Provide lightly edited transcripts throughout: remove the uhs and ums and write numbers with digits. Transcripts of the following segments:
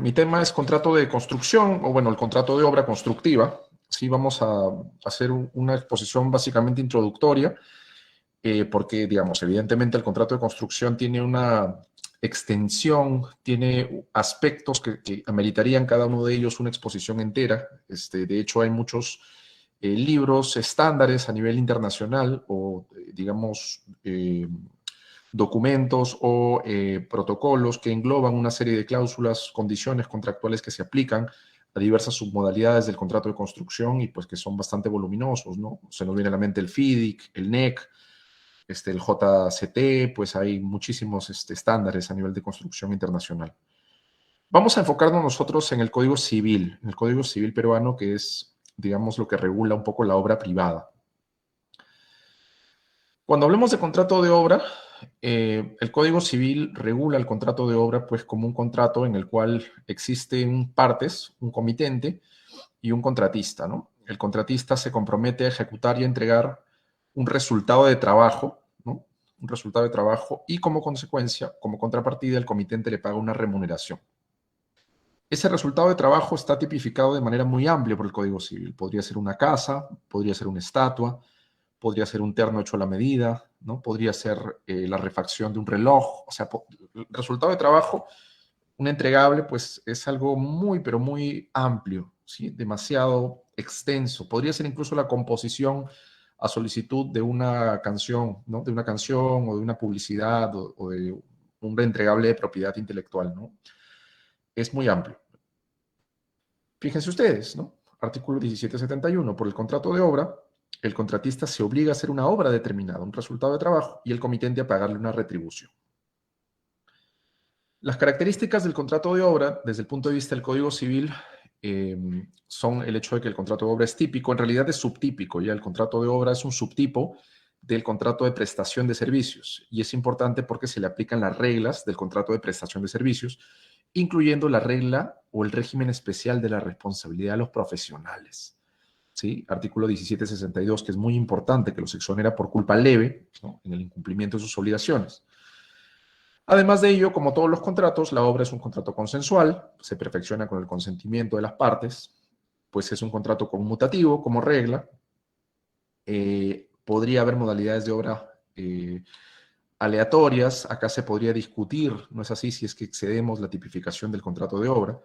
mi tema es contrato de construcción, o bueno, el contrato de obra constructiva. Sí, vamos a hacer una exposición básicamente introductoria, porque, digamos, evidentemente el contrato de construcción tiene una extensión, tiene aspectos que ameritarían cada uno de ellos una exposición entera. De hecho, hay muchos libros estándares a nivel internacional o, digamos, documentos o protocolos que engloban una serie de cláusulas, condiciones contractuales que se aplican a diversas submodalidades del contrato de construcción y pues que son bastante voluminosos, ¿no? Se nos viene a la mente el FIDIC, el NEC, el JCT, pues hay muchísimos estándares a nivel de construcción internacional. Vamos a enfocarnos nosotros en el Código Civil, en el Código Civil peruano, que es, digamos, lo que regula un poco la obra privada. Cuando hablemos de contrato de obra, el Código Civil regula el contrato de obra pues como un contrato en el cual existen partes, un comitente y un contratista, ¿no? El contratista se compromete a ejecutar y a entregar un resultado de trabajo, ¿no? Un resultado de trabajo y como consecuencia, como contrapartida, el comitente le paga una remuneración. Ese resultado de trabajo está tipificado de manera muy amplia por el Código Civil. Podría ser una casa, podría ser una estatua, podría ser un terno hecho a la medida, ¿no? Podría ser la refacción de un reloj. O sea, el resultado de trabajo, un entregable, pues es algo muy, pero muy amplio, ¿sí? Demasiado extenso. Podría ser incluso la composición a solicitud de una canción, ¿no? De una canción o de una publicidad o de un entregable de propiedad intelectual, ¿no? Es muy amplio. Fíjense ustedes, ¿no? Artículo 1771. Por el contrato de obra, el contratista se obliga a hacer una obra determinada, un resultado de trabajo, y el comitente a pagarle una retribución. Las características del contrato de obra, desde el punto de vista del Código Civil, son el hecho de que el contrato de obra es típico, en realidad es subtípico, ya el contrato de obra es un subtipo del contrato de prestación de servicios, y es importante porque se le aplican las reglas del contrato de prestación de servicios, incluyendo la regla o el régimen especial de la responsabilidad de los profesionales. ¿Sí? Artículo 1762, que es muy importante, que los exonera por culpa leve, ¿no? En el incumplimiento de sus obligaciones. Además de ello, como todos los contratos, la obra es un contrato consensual, se perfecciona con el consentimiento de las partes, pues es un contrato conmutativo como regla. Podría haber modalidades de obra aleatorias, acá se podría discutir, no es así, si es que excedemos la tipificación del contrato de obra.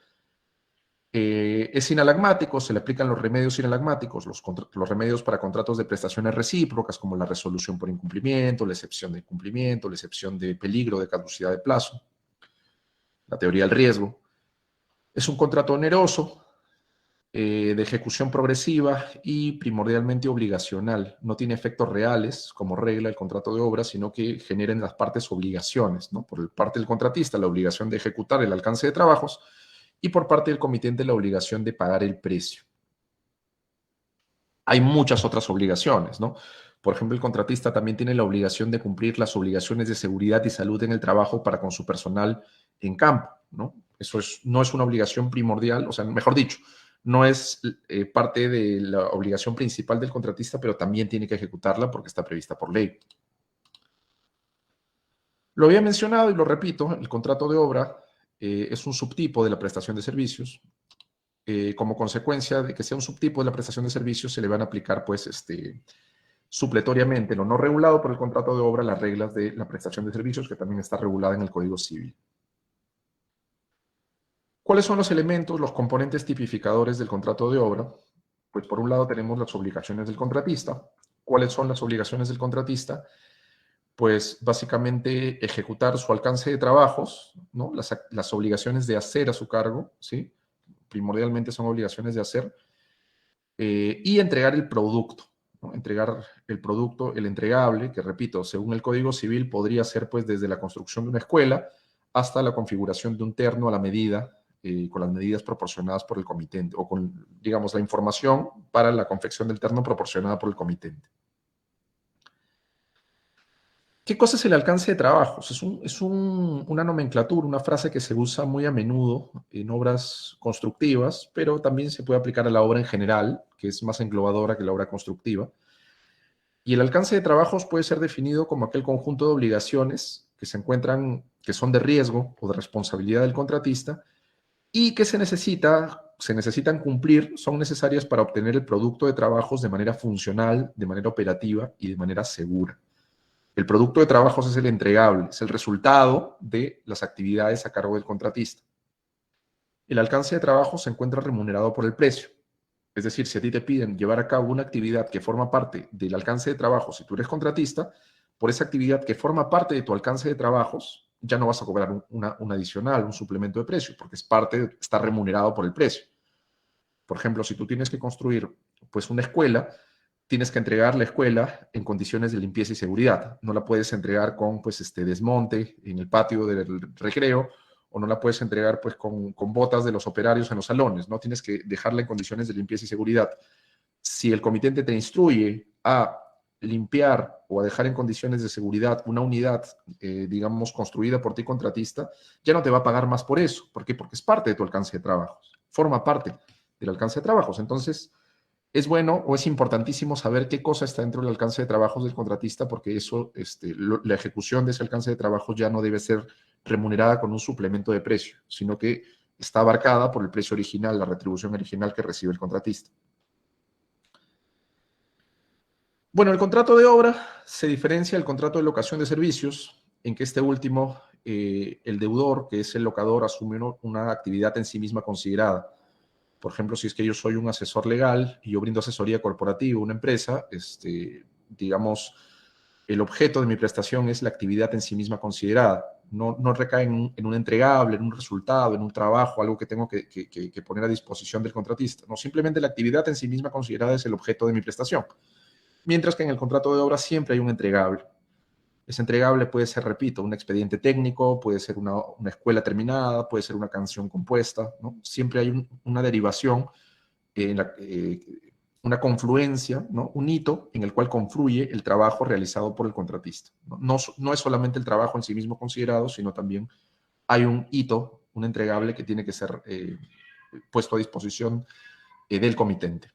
Es sinalagmático, se le aplican los remedios sinalagmáticos, los remedios para contratos de prestaciones recíprocas, como la resolución por incumplimiento, la excepción de incumplimiento, la excepción de peligro de caducidad de plazo, la teoría del riesgo. Es un contrato oneroso, de ejecución progresiva y primordialmente obligacional. No tiene efectos reales como regla el contrato de obra, sino que genera en las partes obligaciones, ¿no? Por parte del contratista, la obligación de ejecutar el alcance de trabajos, y por parte del comitente la obligación de pagar el precio. Hay muchas otras obligaciones, ¿no? Por ejemplo, el contratista también tiene la obligación de cumplir las obligaciones de seguridad y salud en el trabajo para con su personal en campo, ¿no? Eso no es una obligación primordial, o sea, mejor dicho, no es parte de la obligación principal del contratista, pero también tiene que ejecutarla porque está prevista por ley. Lo había mencionado y lo repito, el contrato de obra es un subtipo de la prestación de servicios. Como consecuencia de que sea un subtipo de la prestación de servicios, se le van a aplicar, pues, supletoriamente, lo no regulado por el contrato de obra, las reglas de la prestación de servicios, que también está regulada en el Código Civil. ¿Cuáles son los elementos, los componentes tipificadores del contrato de obra? Pues por un lado tenemos las obligaciones del contratista. ¿Cuáles son las obligaciones del contratista? Pues básicamente ejecutar su alcance de trabajos, ¿no? Las obligaciones de hacer a su cargo, ¿sí? Primordialmente son obligaciones de hacer, y entregar el producto, ¿no? Entregar el producto, el entregable, que repito, según el Código Civil podría ser pues desde la construcción de una escuela hasta la configuración de un terno a la medida, con las medidas proporcionadas por el comitente, o con, digamos, la información para la confección del terno proporcionada por el comitente. ¿Qué cosa es el alcance de trabajos? Es una nomenclatura, una frase que se usa muy a menudo en obras constructivas, pero también se puede aplicar a la obra en general, que es más englobadora que la obra constructiva. Y el alcance de trabajos puede ser definido como aquel conjunto de obligaciones que se encuentran, que son de riesgo o de responsabilidad del contratista, y que se necesitan cumplir, son necesarias para obtener el producto de trabajos de manera funcional, de manera operativa y de manera segura. El producto de trabajos es el entregable, es el resultado de las actividades a cargo del contratista. El alcance de trabajo se encuentra remunerado por el precio. Es decir, si a ti te piden llevar a cabo una actividad que forma parte del alcance de trabajo, si tú eres contratista, por esa actividad que forma parte de tu alcance de trabajos, ya no vas a cobrar un adicional, un suplemento de precio, porque está remunerado por el precio. Por ejemplo, si tú tienes que construir pues una escuela, tienes que entregar la escuela en condiciones de limpieza y seguridad. No la puedes entregar con pues desmonte en el patio del recreo, o no la puedes entregar pues con botas de los operarios en los salones, ¿no? Tienes que dejarla en condiciones de limpieza y seguridad. Si el comitente te instruye a limpiar o a dejar en condiciones de seguridad una unidad, digamos, construida por ti contratista, ya no te va a pagar más por eso. ¿Por qué? Porque es parte de tu alcance de trabajos, forma parte del alcance de trabajos. Entonces, es bueno o es importantísimo saber qué cosa está dentro del alcance de trabajos del contratista, porque eso, la ejecución de ese alcance de trabajos ya no debe ser remunerada con un suplemento de precio, sino que está abarcada por el precio original, la retribución original que recibe el contratista. Bueno, el contrato de obra se diferencia del contrato de locación de servicios, en que este último, el deudor, que es el locador, asume una actividad en sí misma considerada. Por ejemplo, si es que yo soy un asesor legal y yo brindo asesoría corporativa a una empresa, digamos, el objeto de mi prestación es la actividad en sí misma considerada. No recae en un entregable, en un resultado, en un trabajo, algo que tengo que poner a disposición del contratista. No, simplemente la actividad en sí misma considerada es el objeto de mi prestación. Mientras que en el contrato de obra siempre hay un entregable. Ese entregable puede ser, repito, un expediente técnico, puede ser una escuela terminada, puede ser una canción compuesta, ¿no? Siempre hay una derivación, una confluencia, ¿no? Un hito en el cual confluye el trabajo realizado por el contratista. No es solamente el trabajo en sí mismo considerado, sino también hay un hito, un entregable que tiene que ser puesto a disposición del comitente.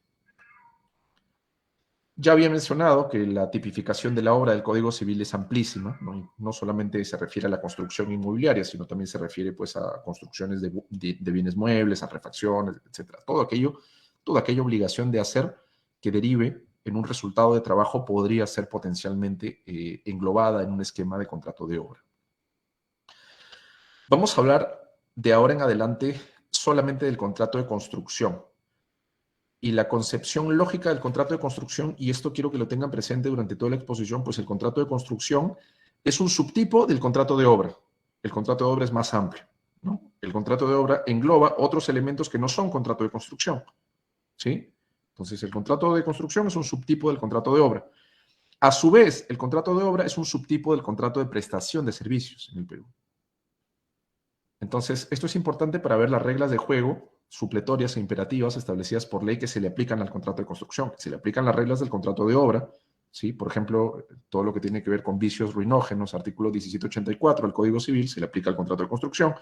Ya había mencionado que la tipificación de la obra del Código Civil es amplísima, no solamente se refiere a la construcción inmobiliaria, sino también se refiere pues, a construcciones de bienes muebles, a refacciones, etc. Toda aquella obligación de hacer que derive en un resultado de trabajo podría ser potencialmente englobada en un esquema de contrato de obra. Vamos a hablar de ahora en adelante solamente del contrato de construcción y la concepción lógica del contrato de construcción, y esto quiero que lo tengan presente durante toda la exposición, pues el contrato de construcción es un subtipo del contrato de obra. El contrato de obra es más amplio, ¿no? El contrato de obra engloba otros elementos que no son contrato de construcción, ¿sí? Entonces, el contrato de construcción es un subtipo del contrato de obra. A su vez, el contrato de obra es un subtipo del contrato de prestación de servicios en el Perú. Entonces, esto es importante para ver las reglas de juego supletorias e imperativas establecidas por ley que se le aplican al contrato de construcción. Se le aplican las reglas del contrato de obra, ¿sí? Por ejemplo, todo lo que tiene que ver con vicios ruinógenos, artículo 1784 del Código Civil, se le aplica al contrato de construcción.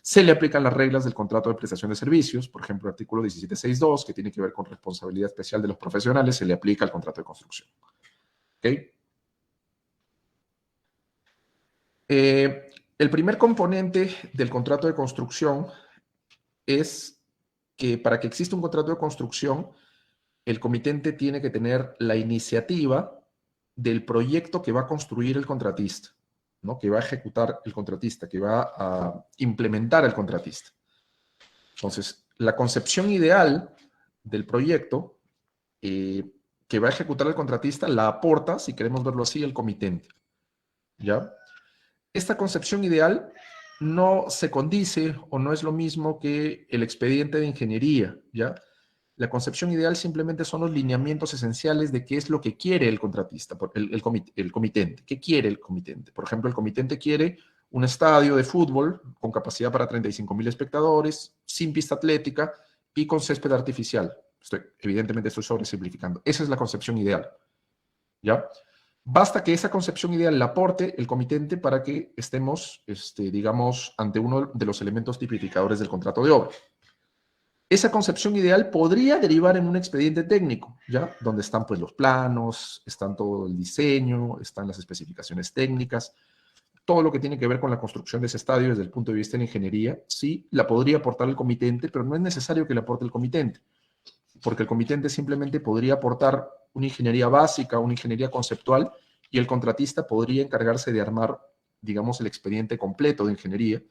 Se le aplican las reglas del contrato de prestación de servicios, por ejemplo, artículo 1762, que tiene que ver con responsabilidad especial de los profesionales, se le aplica al contrato de construcción. ¿Ok? El primer componente del contrato de construcción es que para que exista un contrato de construcción, el comitente tiene que tener la iniciativa del proyecto que va a construir el contratista, ¿no? Que va a ejecutar el contratista, que va a implementar el contratista. Entonces, la concepción ideal del proyecto que va a ejecutar el contratista la aporta, si queremos verlo así, el comitente. ¿Ya? Esta concepción ideal no se condice o no es lo mismo que el expediente de ingeniería, ¿ya? La concepción ideal simplemente son los lineamientos esenciales de qué es lo que quiere el contratista, el comitente. ¿Qué quiere el comitente? Por ejemplo, el comitente quiere un estadio de fútbol con capacidad para 35,000 espectadores, sin pista atlética y con césped artificial. Evidentemente estoy sobresimplificando. Esa es la concepción ideal, ¿ya? Basta que esa concepción ideal la aporte el comitente para que estemos, digamos, ante uno de los elementos tipificadores del contrato de obra. Esa concepción ideal podría derivar en un expediente técnico, ¿ya? Donde están pues los planos, están todo el diseño, están las especificaciones técnicas. todo lo que tiene que ver con la construcción de ese estadio desde el punto de vista de la ingeniería, sí, la podría aportar el comitente, pero no es necesario que la aporte el comitente, porque el comitente simplemente podría aportar una ingeniería básica, una ingeniería conceptual, y el contratista podría encargarse de armar, digamos, el expediente completo de ingeniería,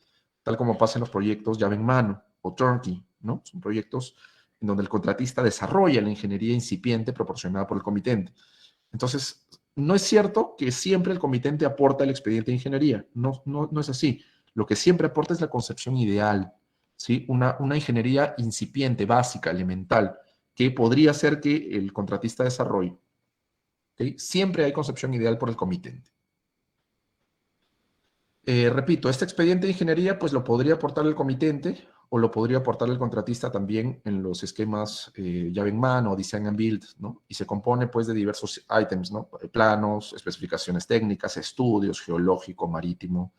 tal como pasa en los proyectos llave en mano o turnkey, ¿no? Son proyectos en donde el contratista desarrolla la ingeniería incipiente proporcionada por el comitente. Entonces, no es cierto que siempre el comitente aporta el expediente de ingeniería, no es así. Lo que siempre aporta es la concepción ideal, ¿sí? Una ingeniería incipiente, básica, elemental, que podría ser que el contratista desarrolle. ¿Okay? Siempre hay concepción ideal por el comitente. Repito, este expediente de ingeniería pues lo podría aportar el comitente o lo podría aportar el contratista también en los esquemas llave en mano o design and build, ¿no? Y se compone pues de diversos ítems, ¿no? Planos, especificaciones técnicas, estudios, geológico, marítimo,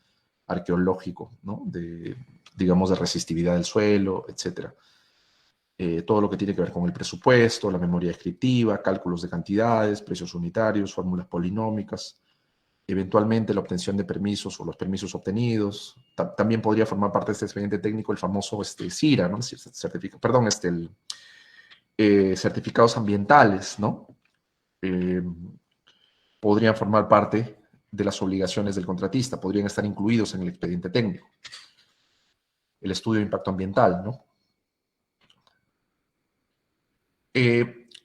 arqueológico, ¿no? Digamos, de resistividad del suelo, etcétera. Todo lo que tiene que ver con el presupuesto, la memoria descriptiva, cálculos de cantidades, precios unitarios, fórmulas polinómicas, eventualmente la obtención de permisos o los permisos obtenidos. También podría formar parte de este expediente técnico el famoso CIRA, ¿no? Certificados ambientales, ¿no? Eh, podrían formar parte de las obligaciones del contratista, podrían estar incluidos en el expediente técnico. El estudio de impacto ambiental, ¿no?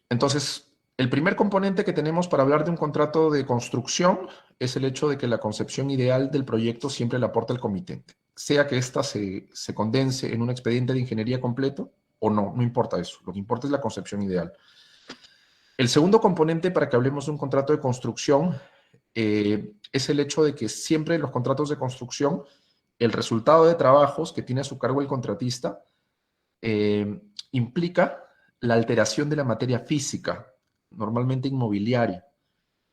Entonces, el primer componente que tenemos para hablar de un contrato de construcción es el hecho de que la concepción ideal del proyecto siempre la aporta el comitente, sea que ésta se condense en un expediente de ingeniería completo o no, no importa eso, lo que importa es la concepción ideal. El segundo componente para que hablemos de un contrato de construcción es el hecho de que siempre en los contratos de construcción el resultado de trabajos que tiene a su cargo el contratista implica la alteración de la materia física, normalmente inmobiliaria.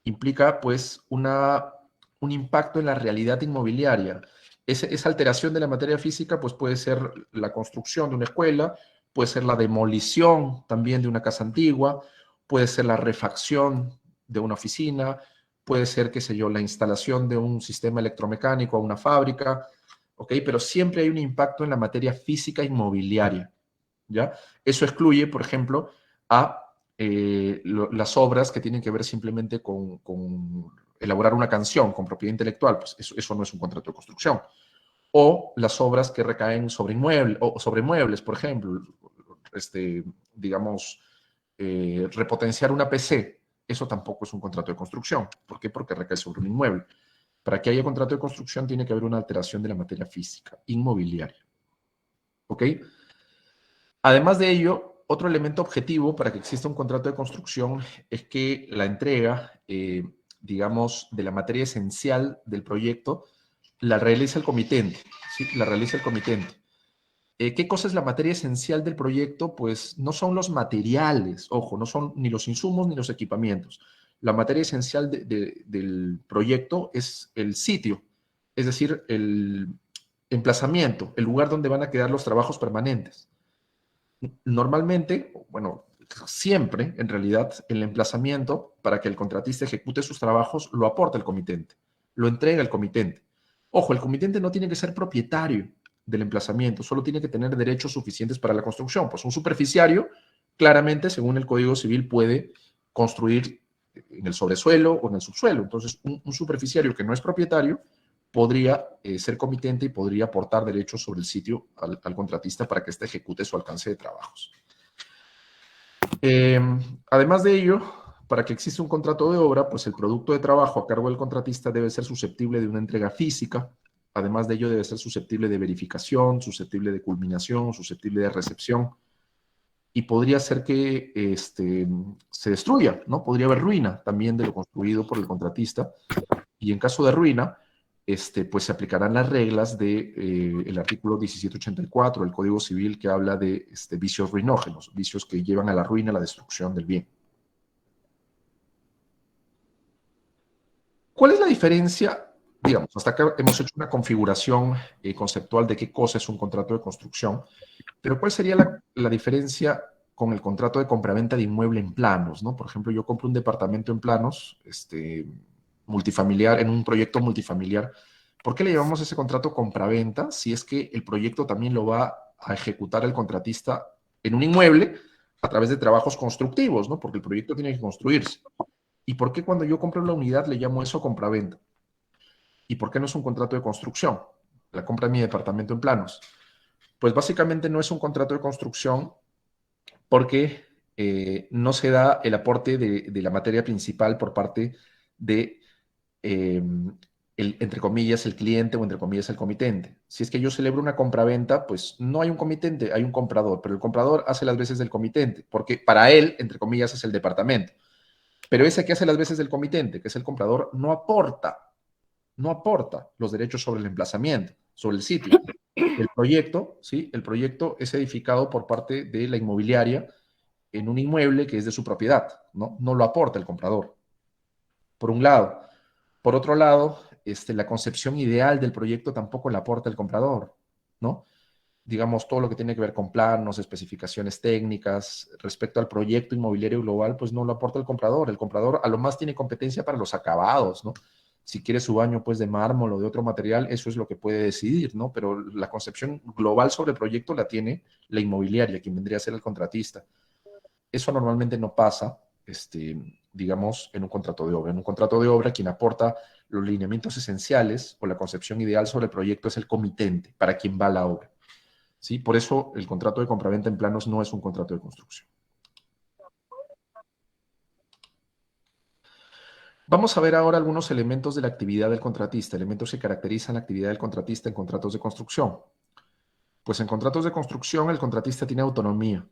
Implica, pues, un impacto en la realidad inmobiliaria. Esa alteración de la materia física, pues, puede ser la construcción de una escuela, puede ser la demolición también de una casa antigua, puede ser la refacción de una oficina, puede ser, qué sé yo, la instalación de un sistema electromecánico a una fábrica, ¿ok? Pero siempre hay un impacto en la materia física inmobiliaria. ¿Ya? Eso excluye, por ejemplo, a las obras que tienen que ver simplemente con elaborar una canción con propiedad intelectual, pues eso no es un contrato de construcción. O las obras que recaen sobre inmuebles, o sobre muebles, por ejemplo, digamos, repotenciar una PC, eso tampoco es un contrato de construcción. ¿Por qué? Porque recae sobre un inmueble. Para que haya contrato de construcción tiene que haber una alteración de la materia física, inmobiliaria. ¿Ok? Además de ello, otro elemento objetivo para que exista un contrato de construcción es que la entrega, digamos, de la materia esencial del proyecto la realiza el comitente, ¿sí? La realiza el comitente. ¿Qué cosa es la materia esencial del proyecto? Pues no son los materiales, ojo, no son ni los insumos ni los equipamientos. La materia esencial del proyecto es el sitio, es decir, el emplazamiento, el lugar donde van a quedar los trabajos permanentes. Normalmente, bueno, siempre, en realidad, el emplazamiento para que el contratista ejecute sus trabajos lo aporta el comitente, lo entrega el comitente. Ojo, el comitente no tiene que ser propietario del emplazamiento, solo tiene que tener derechos suficientes para la construcción. Pues un superficiario, claramente, según el Código Civil, puede construir en el sobresuelo o en el subsuelo. Entonces, un superficiario que no es propietario podría ser comitente y podría aportar derechos sobre el sitio al contratista para que éste ejecute su alcance de trabajos. Además de ello, para que exista un contrato de obra, pues el producto de trabajo a cargo del contratista debe ser susceptible de una entrega física. Además de ello, debe ser susceptible de verificación, susceptible de culminación, susceptible de recepción. Y podría ser que se destruya, ¿no? Podría haber ruina también de lo construido por el contratista. Y en caso de ruina, pues se aplicarán las reglas del artículo 1784 del Código Civil, que habla de vicios ruinógenos, vicios que llevan a la ruina, a la destrucción del bien. ¿Cuál es la diferencia? Digamos, hasta acá hemos hecho una configuración conceptual de qué cosa es un contrato de construcción, pero ¿cuál sería la diferencia con el contrato de compraventa de inmueble en planos, ¿no? Por ejemplo, yo compro un departamento en planos, multifamiliar, en un proyecto multifamiliar, ¿Por qué le llamamos ese contrato compraventa? Si es que el proyecto también lo va a ejecutar el contratista en un inmueble a través de trabajos constructivos, ¿no? Porque el proyecto tiene que construirse. ¿Y por qué cuando yo compro la unidad le llamo eso compraventa? ¿Y por qué no es un contrato de construcción? La compra de mi departamento en planos. Pues básicamente no es un contrato de construcción porque no se da el aporte de la materia principal por parte de, eh, entre comillas, el cliente o entre comillas el comitente. Si es que yo celebro una compraventa, pues no hay un comitente, hay un comprador, pero el comprador hace las veces del comitente, porque para él, entre comillas, es el departamento. Pero ese que hace las veces del comitente, que es el comprador, no aporta los derechos sobre el emplazamiento, sobre el sitio. El proyecto, ¿sí? El proyecto es edificado por parte de la inmobiliaria en un inmueble que es de su propiedad, ¿no? No lo aporta el comprador, por un lado. Por otro lado, la concepción ideal del proyecto tampoco la aporta el comprador, ¿no? Digamos, todo lo que tiene que ver con planos, especificaciones técnicas, respecto al proyecto inmobiliario global, pues no lo aporta el comprador. El comprador a lo más tiene competencia para los acabados, ¿no? Si quiere su baño, pues de mármol o de otro material, eso es lo que puede decidir, ¿no? Pero la concepción global sobre el proyecto la tiene la inmobiliaria, quien vendría a ser el contratista. Eso normalmente no pasa, digamos, en un contrato de obra. En un contrato de obra, quien aporta los lineamientos esenciales o la concepción ideal sobre el proyecto es el comitente, para quien va la obra. ¿Sí? Por eso el contrato de compraventa en planos no es un contrato de construcción. Vamos a ver ahora algunos elementos de la actividad del contratista, elementos que caracterizan la actividad del contratista en contratos de construcción. Pues en contratos de construcción el contratista tiene autonomía.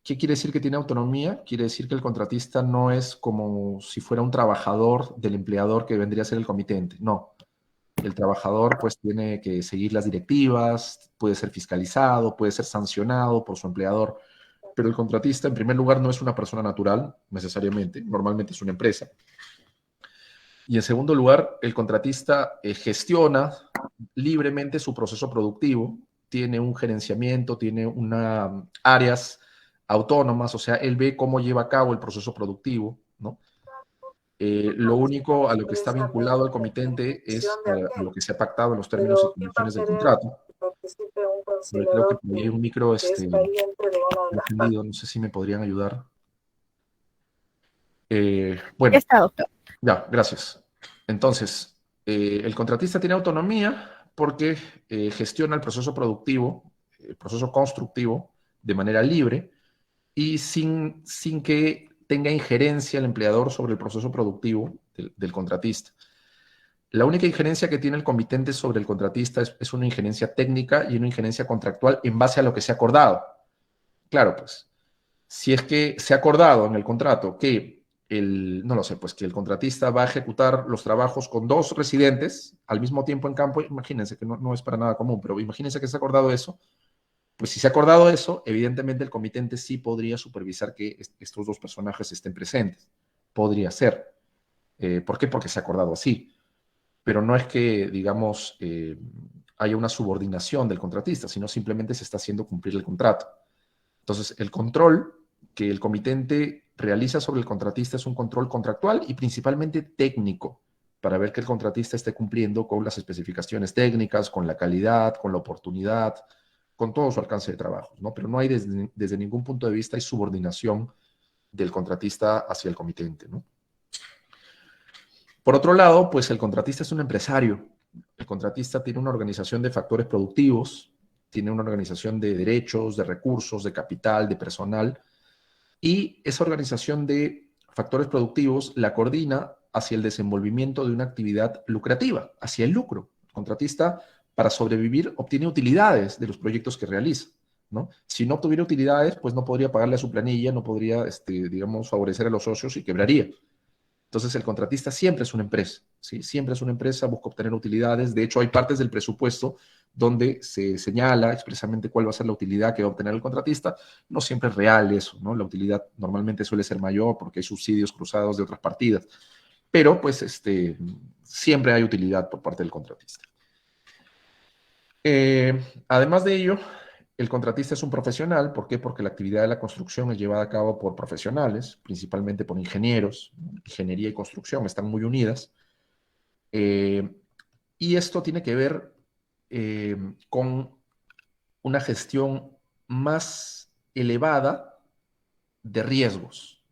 ¿Qué quiere decir que tiene autonomía? Quiere decir que el contratista no es como si fuera un trabajador del empleador que vendría a ser el comitente. No. El trabajador pues tiene que seguir las directivas, puede ser fiscalizado, puede ser sancionado por su empleador, pero el contratista en primer lugar no es una persona natural necesariamente, normalmente es una empresa. Y en segundo lugar, el contratista gestiona libremente su proceso productivo, tiene un gerenciamiento, tiene una, áreas autónomas, o sea, él ve cómo lleva a cabo el proceso productivo, ¿no? Lo único a lo que está vinculado al comitente es a lo que se ha pactado en los términos y condiciones del contrato. Creo que por ahí hay un micro encendido, no sé si me podrían ayudar. Bueno, Está, doctor. ya, gracias. Entonces, el contratista tiene autonomía porque gestiona el proceso constructivo, de manera libre y sin que tenga injerencia el empleador sobre el proceso productivo del contratista. La única injerencia que tiene el comitente sobre el contratista es una injerencia técnica y una injerencia contractual en base a lo que se ha acordado. Claro, pues, si es que se ha acordado en el contrato que no lo sé, pues que el contratista va a ejecutar los trabajos con dos residentes al mismo tiempo en campo, imagínense que no es para nada común, pero imagínense que se ha acordado eso, pues si se ha acordado eso, evidentemente el comitente sí podría supervisar que estos dos personajes estén presentes. Podría ser. ¿Por qué? Porque se ha acordado así. Pero no es que, digamos, haya una subordinación del contratista, sino simplemente se está haciendo cumplir el contrato. Entonces, el control que el comitente realiza sobre el contratista es un control contractual y principalmente técnico, para ver que el contratista esté cumpliendo con las especificaciones técnicas, con la calidad, con la oportunidad, con todo su alcance de trabajo, ¿no? Pero no hay desde ningún punto de vista hay subordinación del contratista hacia el comitente, ¿no? Por otro lado, pues el contratista es un empresario. El contratista tiene una organización de factores productivos, tiene una organización de derechos, de recursos, de capital, de personal, y esa organización de factores productivos la coordina hacia el desenvolvimiento de una actividad lucrativa, hacia el lucro. El contratista, para sobrevivir, obtiene utilidades de los proyectos que realiza, ¿no? Si no obtuviera utilidades, pues no podría pagarle a su planilla, no podría, digamos, favorecer a los socios y quebraría. Entonces, el contratista siempre es una empresa, ¿sí? Siempre es una empresa, busca obtener utilidades. De hecho, hay partes del presupuesto donde se señala expresamente cuál va a ser la utilidad que va a obtener el contratista. No siempre es real eso, ¿no? La utilidad normalmente suele ser mayor porque hay subsidios cruzados de otras partidas. Pero, pues, siempre hay utilidad por parte del contratista. Además de ello, el contratista es un profesional. ¿Por qué? Porque la actividad de la construcción es llevada a cabo por profesionales, principalmente por ingenieros. Ingeniería y construcción están muy unidas. Eh, Y esto tiene que ver con una gestión más elevada de riesgos.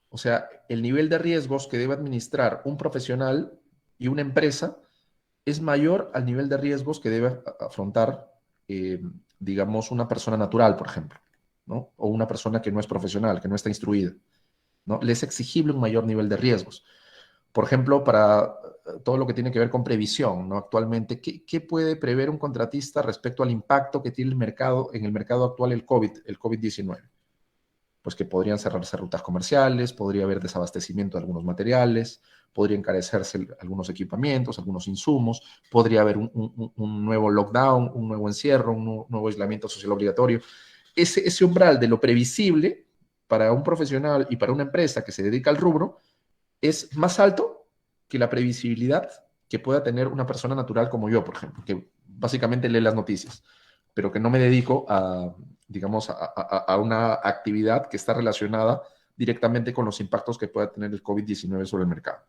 O sea, el nivel de riesgos que debe administrar un profesional y una empresa es mayor al nivel de riesgos que debe afrontar, eh, digamos, una persona natural, por ejemplo, ¿no? O una persona que no es profesional, que no está instruida, ¿no? Le es exigible un mayor nivel de riesgos. Por ejemplo, para todo lo que tiene que ver con previsión, ¿no? Actualmente, ¿qué puede prever un contratista respecto al impacto que tiene el mercado, en el mercado actual el COVID-19? Pues que podrían cerrarse rutas comerciales, podría haber desabastecimiento de algunos materiales, podría encarecerse algunos equipamientos, algunos insumos, podría haber un nuevo lockdown, un nuevo encierro, un nuevo aislamiento social obligatorio. Ese umbral de lo previsible para un profesional y para una empresa que se dedica al rubro es más alto que la previsibilidad que pueda tener una persona natural como yo, por ejemplo, que básicamente lee las noticias, pero que no me dedico a, digamos, a una actividad que está relacionada directamente con los impactos que pueda tener el COVID-19 sobre el mercado.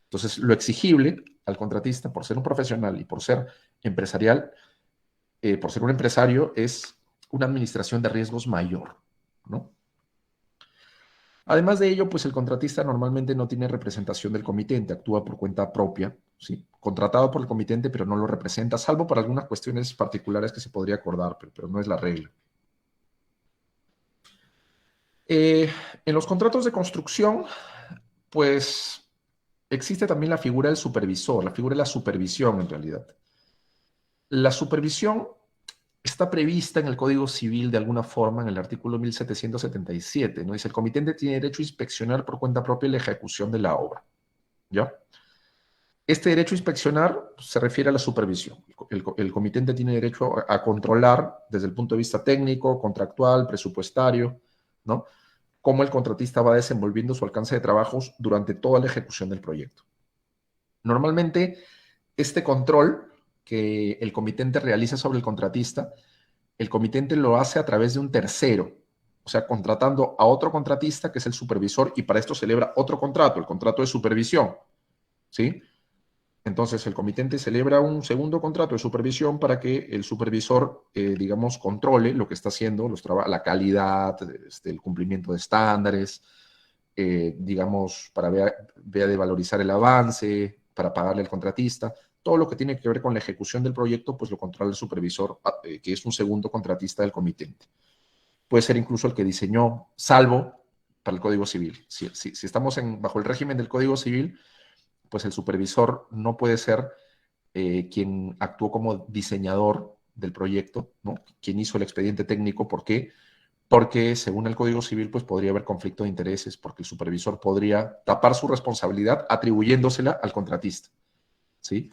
Entonces, lo exigible al contratista, por ser un profesional y por ser empresarial, por ser un empresario, es una administración de riesgos mayor, ¿no? Además de ello, pues el contratista normalmente no tiene representación del comitente, actúa por cuenta propia, ¿sí? Contratado por el comitente, pero no lo representa, salvo para algunas cuestiones particulares que se podría acordar, pero no es la regla. Eh, en los contratos de construcción, pues existe también la figura del supervisor, la figura de la supervisión en realidad. La supervisión está prevista en el Código Civil de alguna forma en el artículo 1777, ¿no? Dice, el comitente tiene derecho a inspeccionar por cuenta propia la ejecución de la obra, ¿ya? Este derecho a inspeccionar se refiere a la supervisión. El comitente tiene derecho a controlar desde el punto de vista técnico, contractual, presupuestario, ¿no? Cómo el contratista va desenvolviendo su alcance de trabajos durante toda la ejecución del proyecto. Normalmente, este control que el comitente realiza sobre el contratista, el comitente lo hace a través de un tercero, o sea, contratando a otro contratista que es el supervisor y para esto celebra otro contrato, el contrato de supervisión, ¿sí? Entonces, el comitente celebra un segundo contrato de supervisión para que el supervisor, digamos, controle lo que está haciendo, la calidad, el cumplimiento de estándares, digamos, para vea de valorizar el avance, para pagarle al contratista. Todo lo que tiene que ver con la ejecución del proyecto, pues lo controla el supervisor, que es un segundo contratista del comitente. Puede ser incluso el que diseñó, salvo para el Código Civil. Si estamos bajo el régimen del Código Civil, pues el supervisor no puede ser quien actuó como diseñador del proyecto, ¿no? Quien hizo el expediente técnico. ¿Por qué? Porque según el Código Civil, pues podría haber conflicto de intereses, porque el supervisor podría tapar su responsabilidad atribuyéndosela al contratista, ¿sí?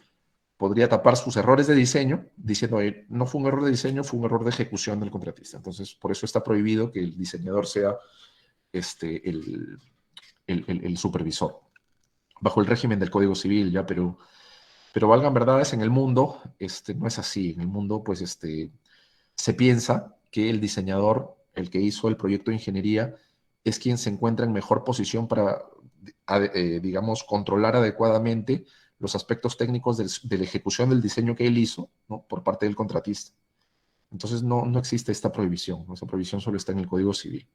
Podría tapar sus errores de diseño diciendo, no fue un error de diseño, fue un error de ejecución del contratista. Entonces, por eso está prohibido que el diseñador sea el supervisor, bajo el régimen del Código Civil, ya, pero valgan verdades, en el mundo no es así. En el mundo, pues, se piensa que el diseñador, el que hizo el proyecto de ingeniería, es quien se encuentra en mejor posición para, digamos, controlar adecuadamente los aspectos técnicos de la ejecución del diseño que él hizo, ¿no? Por parte del contratista. Entonces, no existe esta prohibición, ¿no? Esta prohibición solo está en el Código Civil.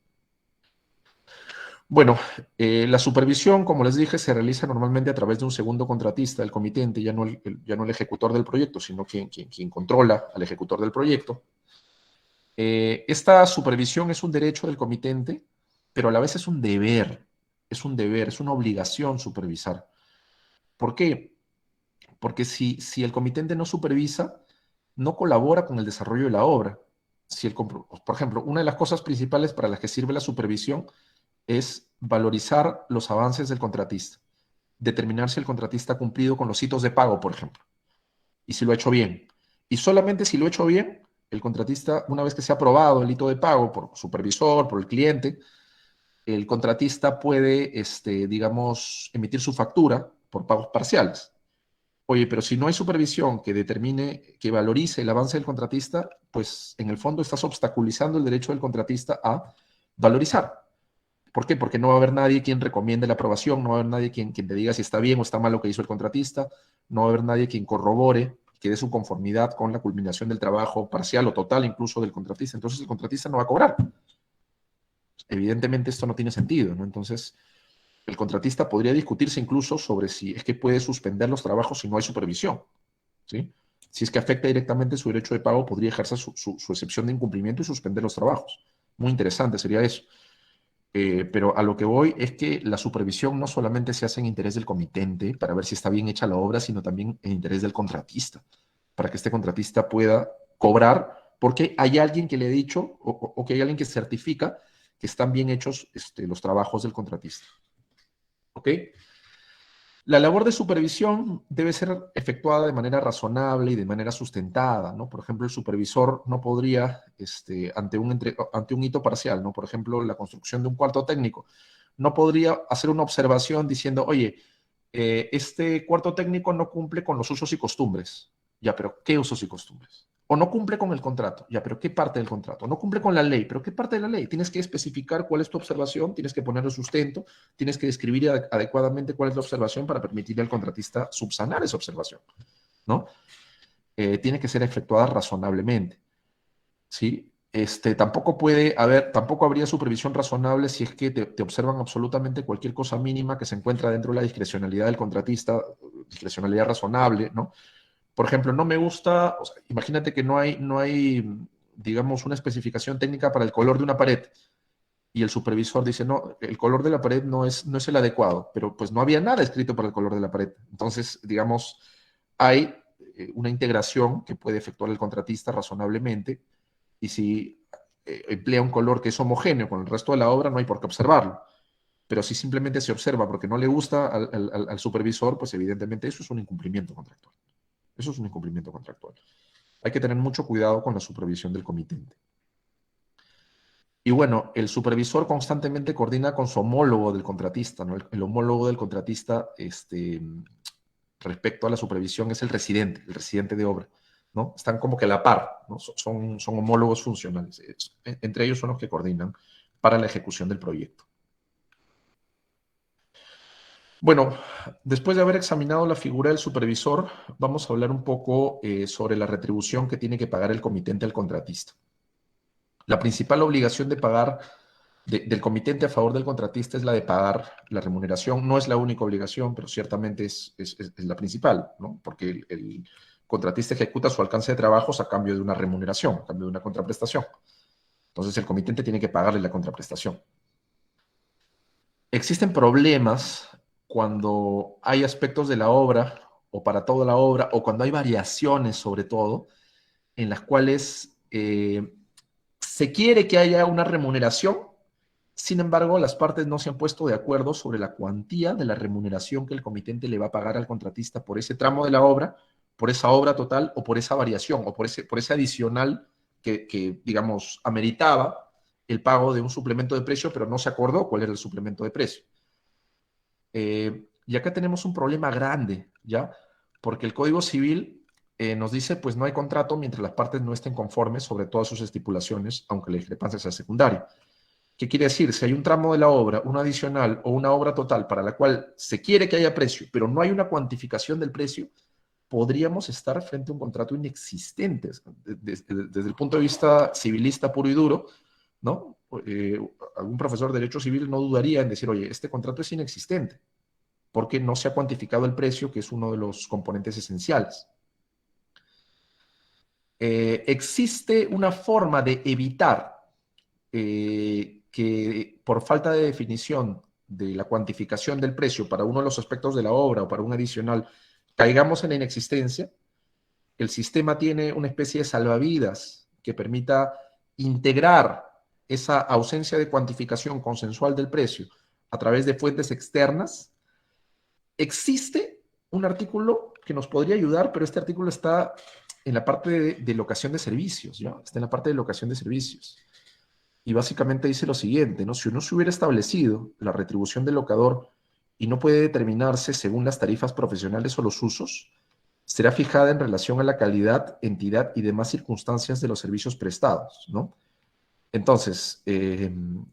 Bueno, la supervisión, como les dije, se realiza normalmente a través de un segundo contratista, el comitente, ya no el ejecutor del proyecto, sino quien controla al ejecutor del proyecto. Esta supervisión es un derecho del comitente, pero a la vez es un deber, es una obligación supervisar. ¿Por qué? Porque si el comitente no supervisa, no colabora con el desarrollo de la obra. Por ejemplo, una de las cosas principales para las que sirve la supervisión es valorizar los avances del contratista, determinar si el contratista ha cumplido con los hitos de pago, por ejemplo, y si lo ha hecho bien. Y solamente si lo ha hecho bien, el contratista, una vez que se ha aprobado el hito de pago por supervisor, por el cliente, el contratista puede, digamos, emitir su factura por pagos parciales. Oye, pero si no hay supervisión que determine, que valorice el avance del contratista, pues en el fondo estás obstaculizando el derecho del contratista a valorizar. ¿Por qué? Porque no va a haber nadie quien recomiende la aprobación, no va a haber nadie quien te diga si está bien o está mal lo que hizo el contratista, no va a haber nadie quien corrobore, que dé su conformidad con la culminación del trabajo parcial o total incluso del contratista. Entonces el contratista no va a cobrar. Evidentemente esto no tiene sentido, ¿no? Entonces el contratista podría discutirse incluso sobre si es que puede suspender los trabajos si no hay supervisión, ¿sí? Si es que afecta directamente su derecho de pago, podría ejercer su excepción de incumplimiento y suspender los trabajos. Muy interesante sería eso. Pero a lo que voy es que la supervisión no solamente se hace en interés del comitente para ver si está bien hecha la obra, sino también en interés del contratista, para que este contratista pueda cobrar, porque hay alguien que le ha dicho o que hay alguien que certifica que están bien hechos los trabajos del contratista. ¿Ok? La labor de supervisión debe ser efectuada de manera razonable y de manera sustentada, ¿no? Por ejemplo, el supervisor no podría, ante un hito parcial, ¿no? Por ejemplo, la construcción de un cuarto técnico, no podría hacer una observación diciendo, oye, este cuarto técnico no cumple con los usos y costumbres. Ya, pero ¿qué usos y costumbres? O no cumple con el contrato. Ya, pero ¿qué parte del contrato? No cumple con la ley. ¿Pero qué parte de la ley? Tienes que especificar cuál es tu observación, tienes que ponerle sustento, tienes que describir adecuadamente cuál es la observación para permitirle al contratista subsanar esa observación, ¿no? Tiene que ser efectuada razonablemente, ¿sí? Tampoco habría supervisión razonable si es que te observan absolutamente cualquier cosa mínima que se encuentra dentro de la discrecionalidad del contratista, discrecionalidad razonable, ¿no? Por ejemplo, no me gusta, o sea, imagínate que no hay, digamos, una especificación técnica para el color de una pared y el supervisor dice, no, el color de la pared no es el adecuado, pero pues no había nada escrito para el color de la pared. Entonces, digamos, hay una integración que puede efectuar el contratista razonablemente y si emplea un color que es homogéneo con el resto de la obra, no hay por qué observarlo. Pero si simplemente se observa porque no le gusta al supervisor, pues evidentemente eso es un incumplimiento contractual. Eso es un incumplimiento contractual. Hay que tener mucho cuidado con la supervisión del comitente. Y bueno, el supervisor constantemente coordina con su homólogo del contratista, ¿no? El homólogo del contratista, respecto a la supervisión es el residente de obra, ¿no? Están como que a la par, ¿no? Son homólogos funcionales. Entre ellos son los que coordinan para la ejecución del proyecto. Bueno, después de haber examinado la figura del supervisor, vamos a hablar un poco sobre la retribución que tiene que pagar el comitente al contratista. La principal obligación de pagar del comitente a favor del contratista es la de pagar la remuneración. No es la única obligación, pero ciertamente es la principal, ¿no? Porque el contratista ejecuta su alcance de trabajos a cambio de una remuneración, a cambio de una contraprestación. Entonces el comitente tiene que pagarle la contraprestación. Existen problemas cuando hay aspectos de la obra o para toda la obra o cuando hay variaciones sobre todo en las cuales se quiere que haya una remuneración. Sin embargo, las partes no se han puesto de acuerdo sobre la cuantía de la remuneración que el comitente le va a pagar al contratista por ese tramo de la obra, por esa obra total o por esa variación o por ese adicional que, digamos, ameritaba el pago de un suplemento de precio, pero no se acordó cuál era el suplemento de precio. Y acá tenemos un problema grande, ¿ya? Porque el Código Civil nos dice, pues no hay contrato mientras las partes no estén conformes sobre todas sus estipulaciones, aunque la discrepancia sea secundaria. ¿Qué quiere decir? Si hay un tramo de la obra, un adicional o una obra total para la cual se quiere que haya precio, pero no hay una cuantificación del precio, podríamos estar frente a un contrato inexistente desde el punto de vista civilista puro y duro, ¿no? Algún profesor de Derecho Civil no dudaría en decir, oye, este contrato es inexistente, porque no se ha cuantificado el precio, que es uno de los componentes esenciales. Existe una forma de evitar que por falta de definición de la cuantificación del precio para uno de los aspectos de la obra o para un adicional, caigamos en la inexistencia. El sistema tiene una especie de salvavidas que permita integrar esa ausencia de cuantificación consensual del precio a través de fuentes externas. Existe un artículo que nos podría ayudar, pero este artículo está en la parte de locación de servicios, ¿ya? Está en la parte de locación de servicios. Y básicamente dice lo siguiente, ¿no? Si uno se hubiera establecido la retribución del locador y no puede determinarse según las tarifas profesionales o los usos, será fijada en relación a la calidad, entidad y demás circunstancias de los servicios prestados, ¿no? Entonces,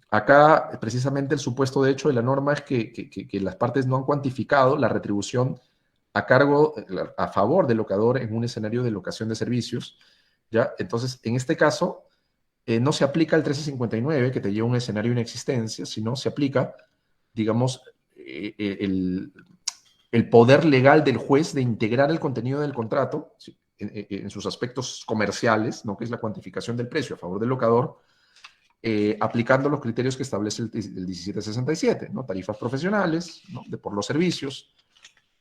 acá precisamente el supuesto de hecho de la norma es que las partes no han cuantificado la retribución a cargo, a favor del locador en un escenario de locación de servicios, ¿ya? Entonces, en este caso, no se aplica el 1359 que te lleva a un escenario de inexistencia, sino se aplica, digamos, el poder legal del juez de integrar el contenido del contrato en sus aspectos comerciales, ¿no? Que es la cuantificación del precio a favor del locador, aplicando los criterios que establece el 1767, ¿no? Tarifas profesionales, ¿no? Por los servicios,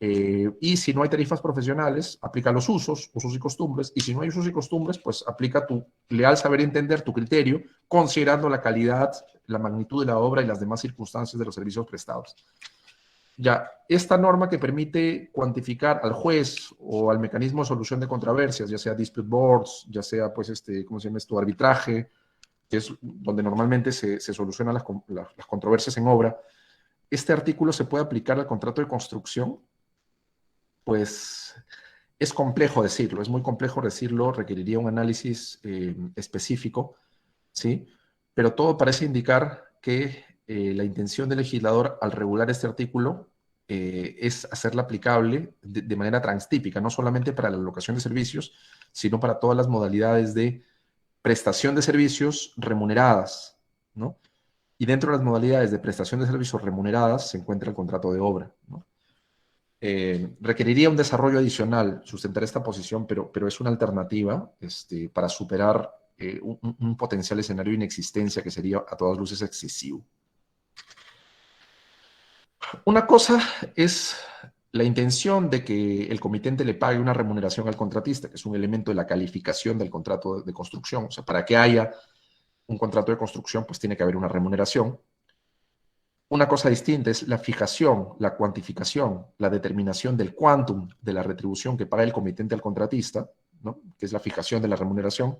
y si no hay tarifas profesionales, aplica los usos y costumbres, y si no hay usos y costumbres, pues aplica tu leal saber entender, tu criterio, considerando la calidad, la magnitud de la obra y las demás circunstancias de los servicios prestados. Ya, esta norma que permite cuantificar al juez o al mecanismo de solución de controversias, ya sea dispute boards, ya sea, pues, ¿cómo se llama esto? Arbitraje, que es donde normalmente se solucionan las controversias en obra. Este artículo se puede aplicar al contrato de construcción, pues es complejo decirlo, es muy complejo decirlo, requeriría un análisis específico, ¿sí? Pero todo parece indicar que la intención del legislador al regular este artículo es hacerla aplicable de manera transtípica, no solamente para la locación de servicios, sino para todas las modalidades de prestación de servicios remuneradas, ¿no? Y dentro de las modalidades de prestación de servicios remuneradas se encuentra el contrato de obra, ¿no? Requeriría un desarrollo adicional sustentar esta posición, pero es una alternativa para superar un potencial escenario de inexistencia que sería a todas luces excesivo. Una cosa es la intención de que el comitente le pague una remuneración al contratista, que es un elemento de la calificación del contrato de construcción. O sea, para que haya un contrato de construcción, pues tiene que haber una remuneración. Una cosa distinta es la fijación, la cuantificación, la determinación del quantum de la retribución que paga el comitente al contratista, ¿no? Que es la fijación de la remuneración.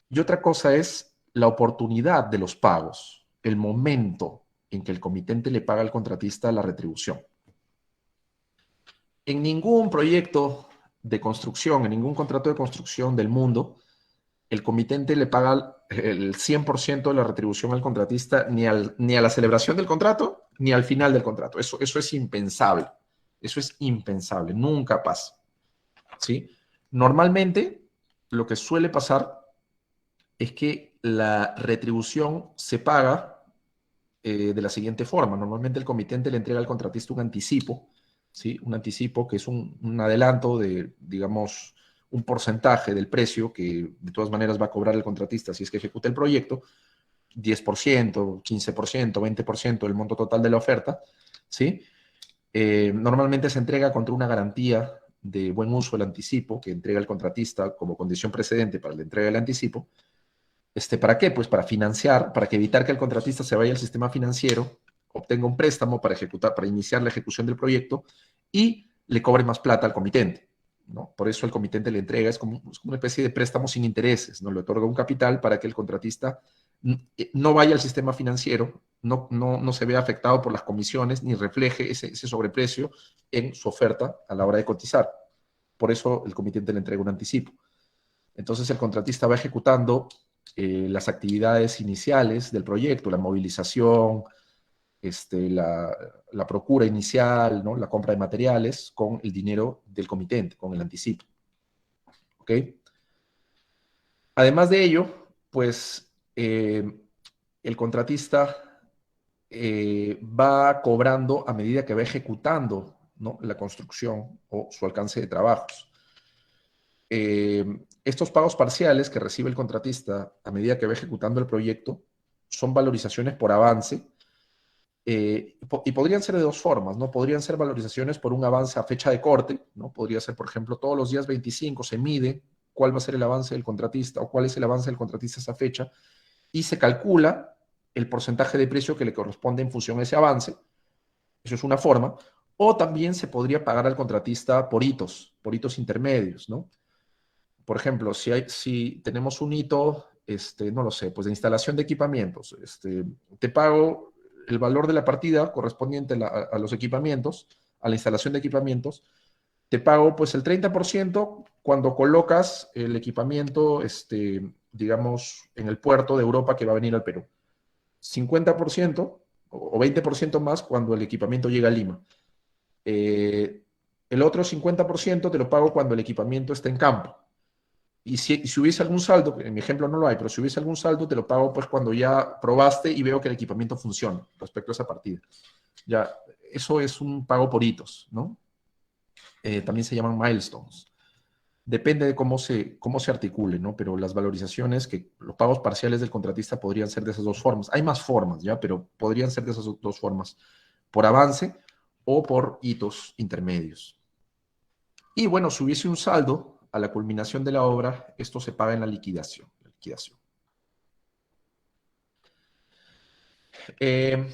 Y otra cosa es la oportunidad de los pagos, el momento en que el comitente le paga al contratista la retribución. En ningún proyecto de construcción, en ningún contrato de construcción del mundo, el comitente le paga el 100% de la retribución al contratista ni a la celebración del contrato ni al final del contrato. Eso es impensable. Eso es impensable. Nunca pasa. ¿Sí? Normalmente, lo que suele pasar es que la retribución se paga de la siguiente forma. Normalmente el comitente le entrega al contratista un anticipo, ¿sí? Un anticipo que es un adelanto de, digamos, un porcentaje del precio que de todas maneras va a cobrar el contratista si es que ejecuta el proyecto, 10%, 15%, 20% del monto total de la oferta, ¿sí? Normalmente se entrega contra una garantía de buen uso del anticipo que entrega el contratista como condición precedente para la entrega del anticipo. ¿Para qué? Pues para financiar, para que evitar que el contratista se vaya al sistema financiero, obtenga un préstamo para ejecutar, para iniciar la ejecución del proyecto y le cobre más plata al comitente, ¿no? Por eso el comitente le entrega, es como una especie de préstamo sin intereses, ¿no? Le otorga un capital para que el contratista no vaya al sistema financiero, no se vea afectado por las comisiones ni refleje ese sobreprecio en su oferta a la hora de cotizar. Por eso el comitente le entrega un anticipo. Entonces el contratista va ejecutando las actividades iniciales del proyecto, la movilización, la procura inicial, ¿no? La compra de materiales con el dinero del comitente, con el anticipo. ¿Ok? Además de ello, pues el contratista va cobrando a medida que va ejecutando, ¿no? La construcción o su alcance de trabajos. Estos pagos parciales que recibe el contratista a medida que va ejecutando el proyecto son valorizaciones por avance y podrían ser de dos formas, ¿no? Podrían ser valorizaciones por un avance a fecha de corte, ¿no? Podría ser, por ejemplo, todos los días 25 se mide cuál va a ser el avance del contratista o cuál es el avance del contratista a esa fecha y se calcula el porcentaje de precio que le corresponde en función a ese avance. Eso es una forma. O también se podría pagar al contratista por hitos intermedios, ¿no? Por ejemplo, si tenemos un hito, no lo sé, pues de instalación de equipamientos, te pago el valor de la partida correspondiente a los equipamientos, a la instalación de equipamientos, te pago pues el 30% cuando colocas el equipamiento digamos, en el puerto de Europa que va a venir al Perú. 50% o 20% más cuando el equipamiento llega a Lima. El otro 50% te lo pago cuando el equipamiento está en campo. Y si hubiese algún saldo, en mi ejemplo no lo hay, pero si hubiese algún saldo, te lo pago pues cuando ya probaste y veo que el equipamiento funciona respecto a esa partida. Ya, eso es un pago por hitos, ¿no? También se llaman milestones. Depende de cómo se articule, ¿no? Pero las valorizaciones, que los pagos parciales del contratista podrían ser de esas dos formas. Hay más formas, ¿ya? Pero podrían ser de esas dos formas. Por avance o por hitos intermedios. Y bueno, si hubiese un saldo a la culminación de la obra, esto se paga en la liquidación. Eh,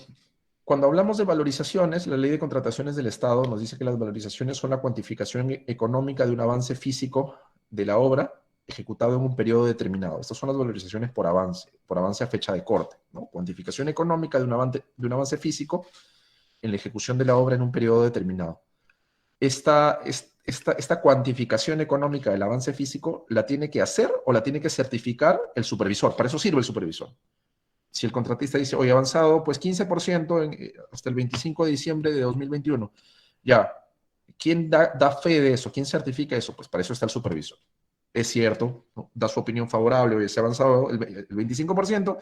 Cuando hablamos de valorizaciones, la ley de contrataciones del Estado nos dice que las valorizaciones son la cuantificación económica de un avance físico de la obra ejecutado en un periodo determinado. Estas son las valorizaciones por avance a fecha de corte, ¿no? Cuantificación económica de un avance físico en la ejecución de la obra en un periodo determinado. Esta cuantificación económica del avance físico la tiene que hacer o la tiene que certificar el supervisor. Para eso sirve el supervisor. Si el contratista dice, hoy avanzado, pues 15% hasta el 25 de diciembre de 2021, ya, ¿quién da fe de eso? ¿Quién certifica eso? Pues para eso está el supervisor. Es cierto, ¿no? Da su opinión favorable, hoy se ha avanzado el 25%,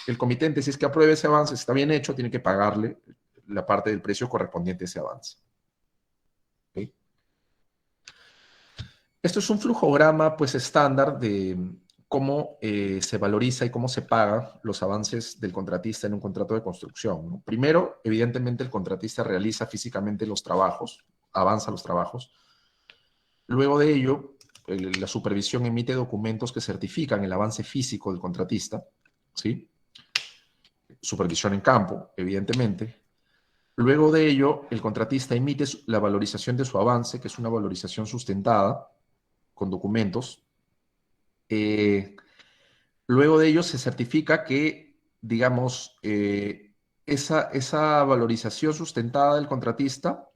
el comitente, si es que apruebe ese avance, si está bien hecho, tiene que pagarle la parte del precio correspondiente a ese avance. ¿Okay? Esto es un flujograma pues estándar de cómo se valoriza y cómo se paga los avances del contratista en un contrato de construcción, ¿no? Primero, evidentemente, el contratista realiza físicamente los trabajos, avanza los trabajos. Luego de ello, la supervisión emite documentos que certifican el avance físico del contratista, ¿sí? Supervisión en campo, evidentemente. Luego de ello, el contratista emite la valorización de su avance, que es una valorización sustentada con documentos. Luego de ello se certifica que, digamos, esa valorización sustentada del contratista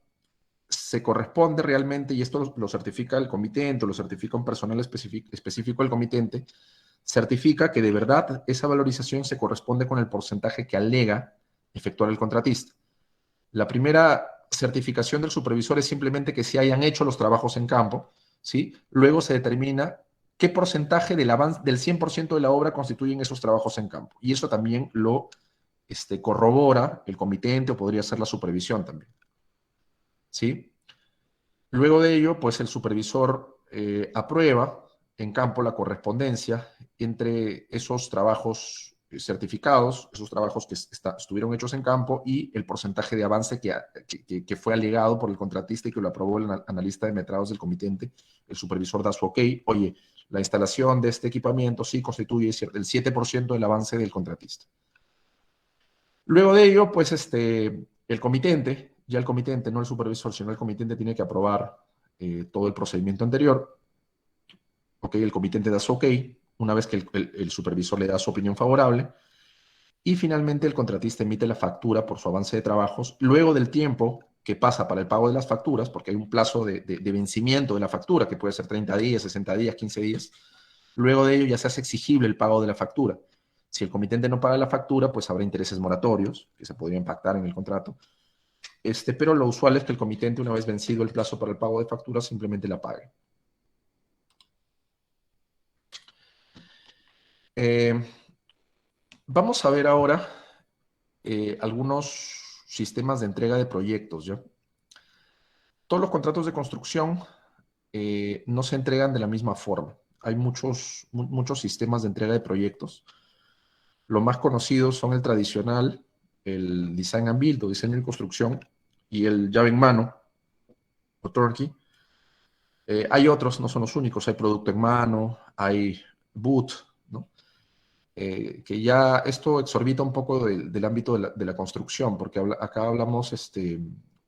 se corresponde realmente, y esto lo certifica el comitente, lo certifica un personal específico del comitente, certifica que de verdad esa valorización se corresponde con el porcentaje que alega efectuar el contratista. La primera certificación del supervisor es simplemente que se hayan hecho los trabajos en campo, ¿sí? Luego se determina qué porcentaje del 100% de la obra constituyen esos trabajos en campo. Y eso también lo corrobora el comitente o podría ser la supervisión también, ¿sí? Luego de ello, pues el supervisor aprueba en campo la correspondencia entre esos trabajos certificados, esos trabajos que estuvieron hechos en campo y el porcentaje de avance que fue alegado por el contratista y que lo aprobó el analista de metrados del comitente. El supervisor da su ok, oye, la instalación de este equipamiento sí constituye el 7% del avance del contratista. Luego de ello, pues el comitente, ya el comitente, no el supervisor, sino el comitente tiene que aprobar todo el procedimiento anterior. Ok, el comitente da su ok, una vez que el supervisor le da su opinión favorable. Y finalmente el contratista emite la factura por su avance de trabajos. Luego del tiempo que pasa para el pago de las facturas, porque hay un plazo de vencimiento de la factura, que puede ser 30 días, 60 días, 15 días. Luego de ello ya se hace exigible el pago de la factura. Si el comitente no paga la factura, pues habrá intereses moratorios que se podrían pactar en el contrato. Pero lo usual es que el comitente, una vez vencido el plazo para el pago de facturas, simplemente la pague. Vamos a ver ahora algunos sistemas de entrega de proyectos, ¿ya? Todos los contratos de construcción no se entregan de la misma forma. Hay muchos sistemas de entrega de proyectos. Los más conocidos son el tradicional, el Design and Build o diseño y construcción, y el llave en mano o turnkey. Hay otros, no son los únicos. Hay producto en mano, hay boot, ¿no? Que ya esto exorbita un poco del ámbito de la construcción, porque acá hablamos,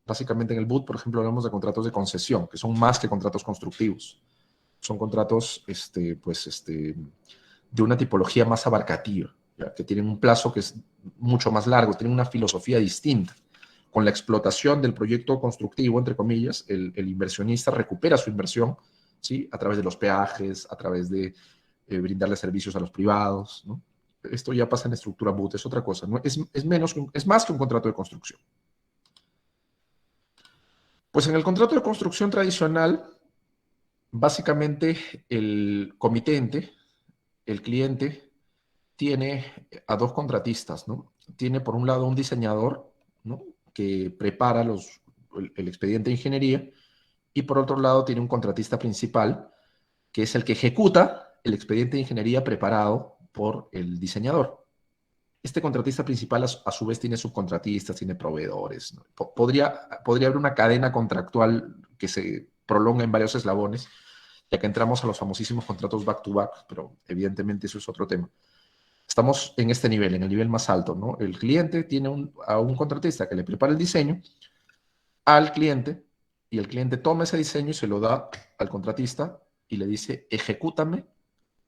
básicamente en el boot, por ejemplo, hablamos de contratos de concesión, que son más que contratos constructivos. Son contratos, de una tipología más abarcativa, ¿ya? Que tienen un plazo que es mucho más largo, tienen una filosofía distinta. Con la explotación del proyecto constructivo, entre comillas, el inversionista recupera su inversión, ¿sí? A través de los peajes, a través de brindarle servicios a los privados, ¿no? Esto ya pasa en estructura boot, es otra cosa, ¿no? Es más que un contrato de construcción. Pues en el contrato de construcción tradicional, básicamente el comitente, el cliente, tiene a dos contratistas, ¿no? Tiene por un lado un diseñador, ¿no? Que prepara el expediente de ingeniería, y por otro lado tiene un contratista principal, que es el que ejecuta el expediente de ingeniería preparado por el diseñador. Este contratista principal a su vez tiene subcontratistas, tiene proveedores, ¿no? Podría haber una cadena contractual que se prolonga en varios eslabones, ya que entramos a los famosísimos contratos back-to-back, pero evidentemente eso es otro tema. Estamos en este nivel, en el nivel más alto, ¿no? El cliente tiene a un contratista que le prepara el diseño al cliente, y el cliente toma ese diseño y se lo da al contratista y le dice, ejecútame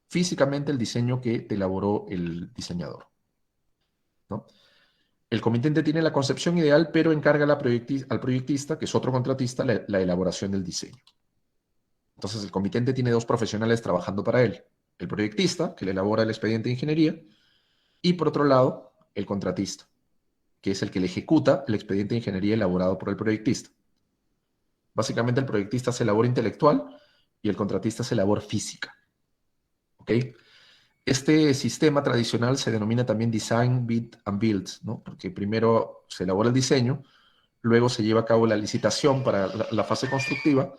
físicamente el diseño que te elaboró el diseñador, ¿no? El comitente tiene la concepción ideal, pero encarga al proyectista, que es otro contratista, la elaboración del diseño. Entonces, el comitente tiene dos profesionales trabajando para él. El proyectista, que le elabora el expediente de ingeniería, y por otro lado, el contratista, que es el que le ejecuta el expediente de ingeniería elaborado por el proyectista. Básicamente, el proyectista hace labor intelectual y el contratista hace labor física. ¿Ok? Este sistema tradicional se denomina también Design, Bid and Build, ¿no? Porque primero se elabora el diseño, luego se lleva a cabo la licitación para la fase constructiva,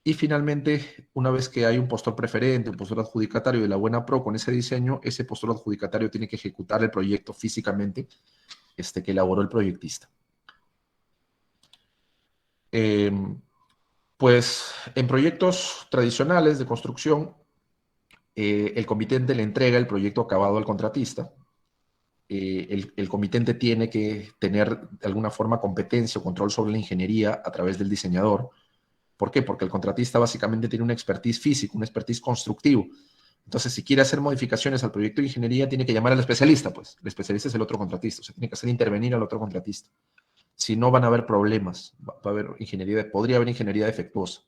y finalmente, una vez que hay un postor preferente, un postor adjudicatario de la buena pro con ese diseño, ese postor adjudicatario tiene que ejecutar el proyecto físicamente que elaboró el proyectista. Pues en proyectos tradicionales de construcción, el comitente le entrega el proyecto acabado al contratista. El comitente tiene que tener de alguna forma competencia o control sobre la ingeniería a través del diseñador. ¿Por qué? Porque el contratista básicamente tiene una expertise física, un expertise constructivo. Entonces, si quiere hacer modificaciones al proyecto de ingeniería, tiene que llamar al especialista, pues. El especialista es el otro contratista, o sea, tiene que hacer intervenir al otro contratista. Si no, van a haber problemas. Podría haber ingeniería defectuosa.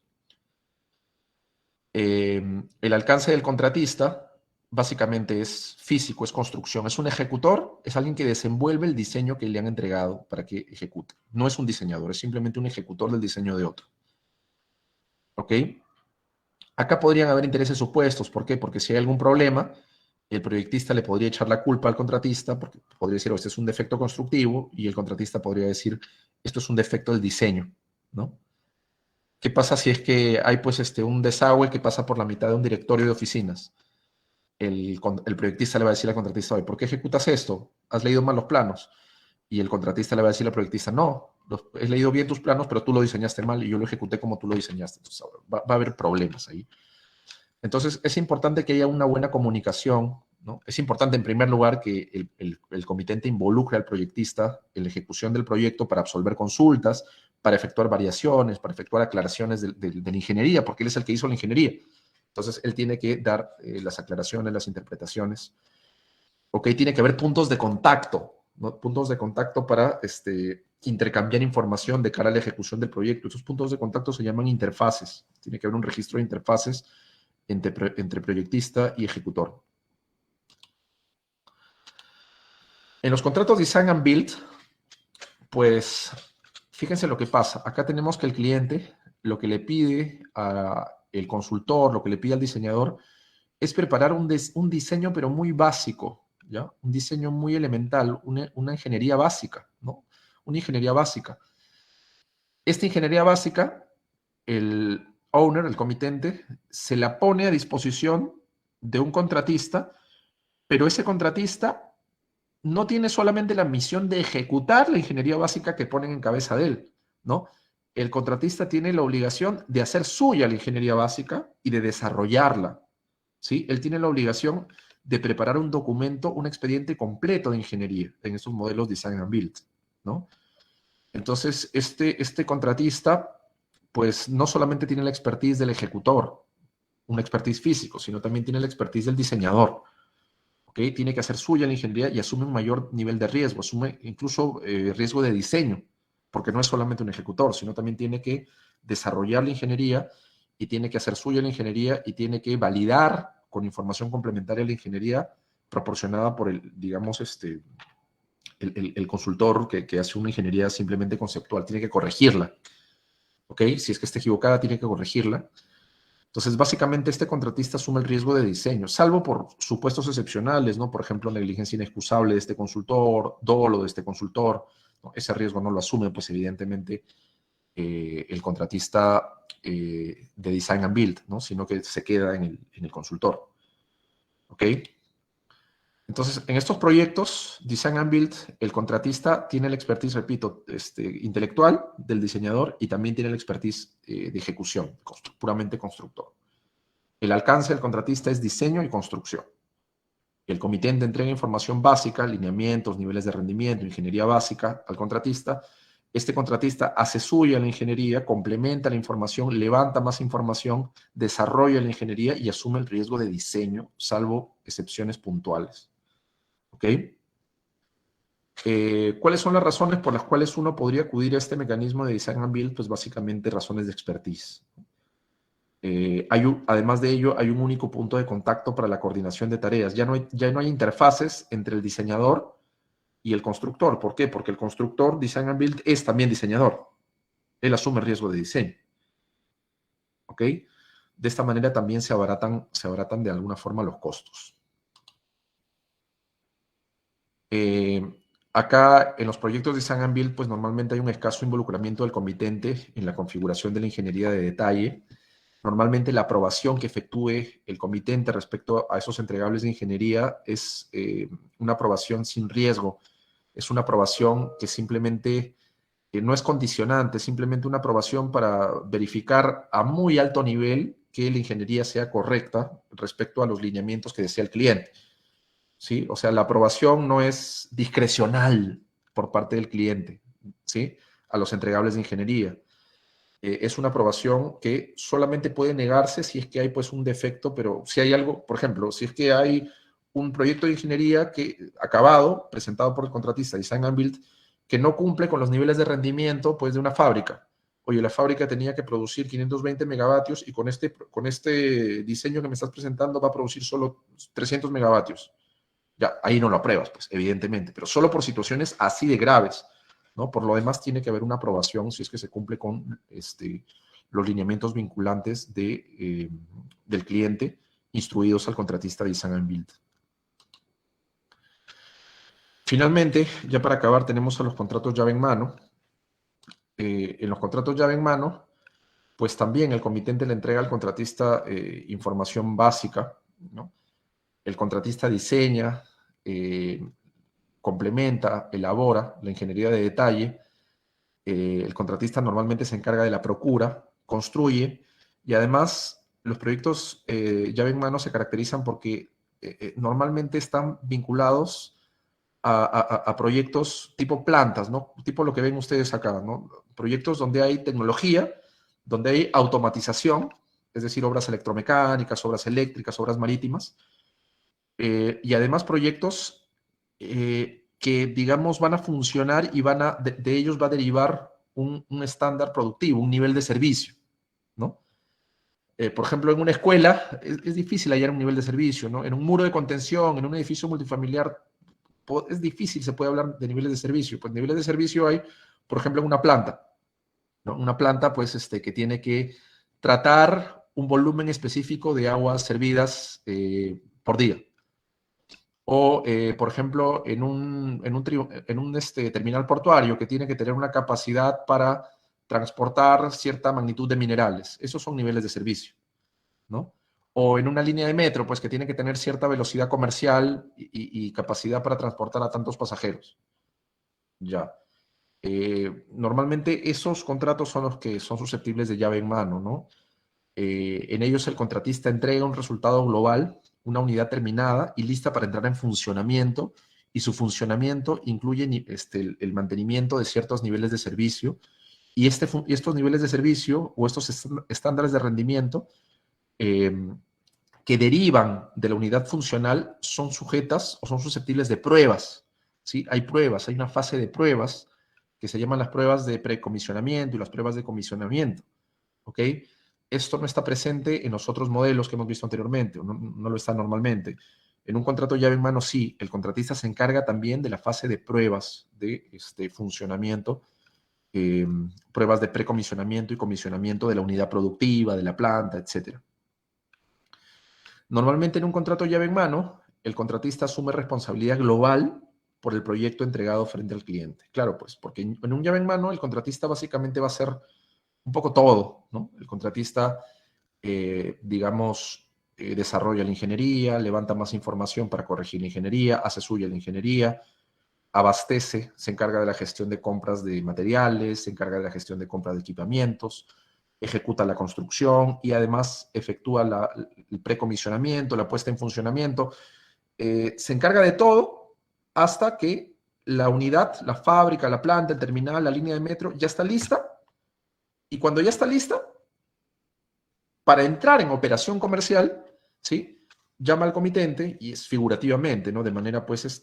El alcance del contratista básicamente es físico, es construcción. Es un ejecutor, es alguien que desenvuelve el diseño que le han entregado para que ejecute. No es un diseñador, es simplemente un ejecutor del diseño de otro. ¿Ok? Acá podrían haber intereses opuestos. ¿Por qué? Porque si hay algún problema, el proyectista le podría echar la culpa al contratista, porque podría decir, este es un defecto constructivo, y el contratista podría decir, esto es un defecto del diseño, ¿no? ¿Qué pasa si es que hay pues un desagüe que pasa por la mitad de un directorio de oficinas? El proyectista le va a decir al contratista, oye, ¿por qué ejecutas esto? ¿Has leído mal los planos? Y el contratista le va a decir al proyectista, no, he leído bien tus planos, pero tú lo diseñaste mal y yo lo ejecuté como tú lo diseñaste. Entonces va a haber problemas ahí. Entonces es importante que haya una buena comunicación, ¿no? Es importante en primer lugar que el comitente involucre al proyectista en la ejecución del proyecto para absolver consultas, para efectuar variaciones, para efectuar aclaraciones de la ingeniería, porque él es el que hizo la ingeniería. Entonces él tiene que dar las aclaraciones, las interpretaciones. Ok, tiene que haber puntos de contacto, ¿no? Puntos de contacto para intercambiar información de cara a la ejecución del proyecto. Esos puntos de contacto se llaman interfaces. Tiene que haber un registro de interfaces entre proyectista y ejecutor. En los contratos Design and Build, pues fíjense lo que pasa. Acá tenemos que el cliente lo que le pide al consultor, lo que le pide al diseñador, es preparar un diseño, pero muy básico, ¿ya? Un diseño muy elemental, una ingeniería básica, ¿no? Una ingeniería básica. Esta ingeniería básica, el owner, el comitente, se la pone a disposición de un contratista, pero ese contratista no tiene solamente la misión de ejecutar la ingeniería básica que ponen en cabeza de él, ¿no? El contratista tiene la obligación de hacer suya la ingeniería básica y de desarrollarla, ¿sí? Él tiene la obligación de preparar un documento, un expediente completo de ingeniería en estos modelos Design and Build, ¿no? Entonces, este contratista, pues no solamente tiene la expertise del ejecutor, un expertise físico, sino también tiene la expertise del diseñador. ¿Okay? Tiene que hacer suya la ingeniería y asume un mayor nivel de riesgo, asume incluso riesgo de diseño, porque no es solamente un ejecutor, sino también tiene que desarrollar la ingeniería y tiene que hacer suya la ingeniería y tiene que validar con información complementaria a la ingeniería proporcionada por digamos, el consultor que hace una ingeniería simplemente conceptual. Tiene que corregirla, ¿ok? Si es que está equivocada, tiene que corregirla. Entonces, básicamente, este contratista asume el riesgo de diseño, salvo por supuestos excepcionales, ¿no? Por ejemplo, negligencia inexcusable de este consultor, dolo de este consultor, ¿no? Ese riesgo no lo asume, pues, evidentemente, el contratista de Design and Build, ¿no? Sino que se queda en el consultor, ¿ok? Entonces, en estos proyectos, Design and Build, el contratista tiene el expertise, repito, intelectual del diseñador y también tiene el expertise de ejecución, puramente constructor. El alcance del contratista es diseño y construcción. El comitente entrega información básica, lineamientos, niveles de rendimiento, ingeniería básica al contratista. Este contratista hace suya la ingeniería, complementa la información, levanta más información, desarrolla la ingeniería y asume el riesgo de diseño, salvo excepciones puntuales. ¿Ok? ¿Cuáles son las razones por las cuales uno podría acudir a este mecanismo de Design and Build? Pues básicamente razones de expertise. Además de ello, hay un único punto de contacto para la coordinación de tareas. Ya no hay interfaces entre el diseñador y el constructor. ¿Por qué? Porque el constructor, Design and Build, es también diseñador. Él asume el riesgo de diseño. ¿Ok? De esta manera también se abaratan de alguna forma los costos. Acá, en los proyectos de Design and Build, pues normalmente hay un escaso involucramiento del comitente en la configuración de la ingeniería de detalle. Normalmente la aprobación que efectúe el comitente respecto a esos entregables de ingeniería es una aprobación sin riesgo. Es una aprobación que simplemente no es condicionante, simplemente una aprobación para verificar a muy alto nivel que la ingeniería sea correcta respecto a los lineamientos que desea el cliente. ¿Sí? O sea, la aprobación no es discrecional por parte del cliente, ¿sí? A los entregables de ingeniería. Es una aprobación que solamente puede negarse si es que hay pues un defecto, pero si hay algo, por ejemplo, si es que hay un proyecto de ingeniería que acabado, presentado por el contratista Design and Build, que no cumple con los niveles de rendimiento pues de una fábrica. Oye, la fábrica tenía que producir 520 megavatios y con este diseño que me estás presentando va a producir solo 300 megavatios. Ya, ahí no lo apruebas, pues, evidentemente, pero solo por situaciones así de graves, ¿no? Por lo demás, tiene que haber una aprobación si es que se cumple con los lineamientos vinculantes del cliente instruidos al contratista de Design and Build. Finalmente, ya para acabar, tenemos a los contratos llave en mano. En los contratos llave en mano, pues también el comitente le entrega al contratista información básica, ¿no? El contratista diseña, complementa, elabora la ingeniería de detalle. El contratista normalmente se encarga de la procura, construye y además los proyectos llave en mano se caracterizan porque normalmente están vinculados a proyectos tipo plantas, ¿no? Tipo lo que ven ustedes acá, ¿no? Proyectos donde hay tecnología, donde hay automatización, es decir, obras electromecánicas, obras eléctricas, obras marítimas, y además proyectos que, digamos, van a funcionar y de ellos va a derivar un estándar productivo, un nivel de servicio, ¿no? Por ejemplo, en una escuela es difícil hallar un nivel de servicio, ¿no? En un muro de contención, en un edificio multifamiliar, es difícil, se puede hablar de niveles de servicio. Pues niveles de servicio hay, por ejemplo, en una planta, ¿no? Una planta, pues, que tiene que tratar un volumen específico de aguas servidas por día. O, por ejemplo, en un terminal portuario que tiene que tener una capacidad para transportar cierta magnitud de minerales. Esos son niveles de servicio, ¿no? O en una línea de metro, pues que tiene que tener cierta velocidad comercial y capacidad para transportar a tantos pasajeros. Ya. Normalmente esos contratos son los que son susceptibles de llave en mano, ¿no? En ellos el contratista entrega un resultado global, una unidad terminada y lista para entrar en funcionamiento, y su funcionamiento incluye el mantenimiento de ciertos niveles de servicio, y estos niveles de servicio o estos estándares de rendimiento que derivan de la unidad funcional son sujetas o son susceptibles de pruebas, ¿sí? Hay pruebas, hay una fase de pruebas que se llaman las pruebas de precomisionamiento y las pruebas de comisionamiento, ¿ok? esto no está presente en los otros modelos que hemos visto anteriormente, no lo está normalmente. En un contrato llave en mano sí, el contratista se encarga también de la fase de pruebas de funcionamiento, pruebas de precomisionamiento y comisionamiento de la unidad productiva, de la planta, etc. Normalmente en un contrato llave en mano, el contratista asume responsabilidad global por el proyecto entregado frente al cliente. Claro, pues, porque en un llave en mano el contratista básicamente va a hacer un poco todo, ¿no? El contratista, digamos, desarrolla la ingeniería, levanta más información para corregir la ingeniería, hace suya la ingeniería, abastece, se encarga de la gestión de compras de materiales, se encarga de la gestión de compras de equipamientos, ejecuta la construcción y además efectúa el precomisionamiento, la puesta en funcionamiento. Se encarga de todo hasta que la unidad, la fábrica, la planta, el terminal, la línea de metro ya está lista. Y cuando ya está lista, para entrar en operación comercial, ¿sí? Llama al comitente, y es figurativamente, ¿no? De manera, pues,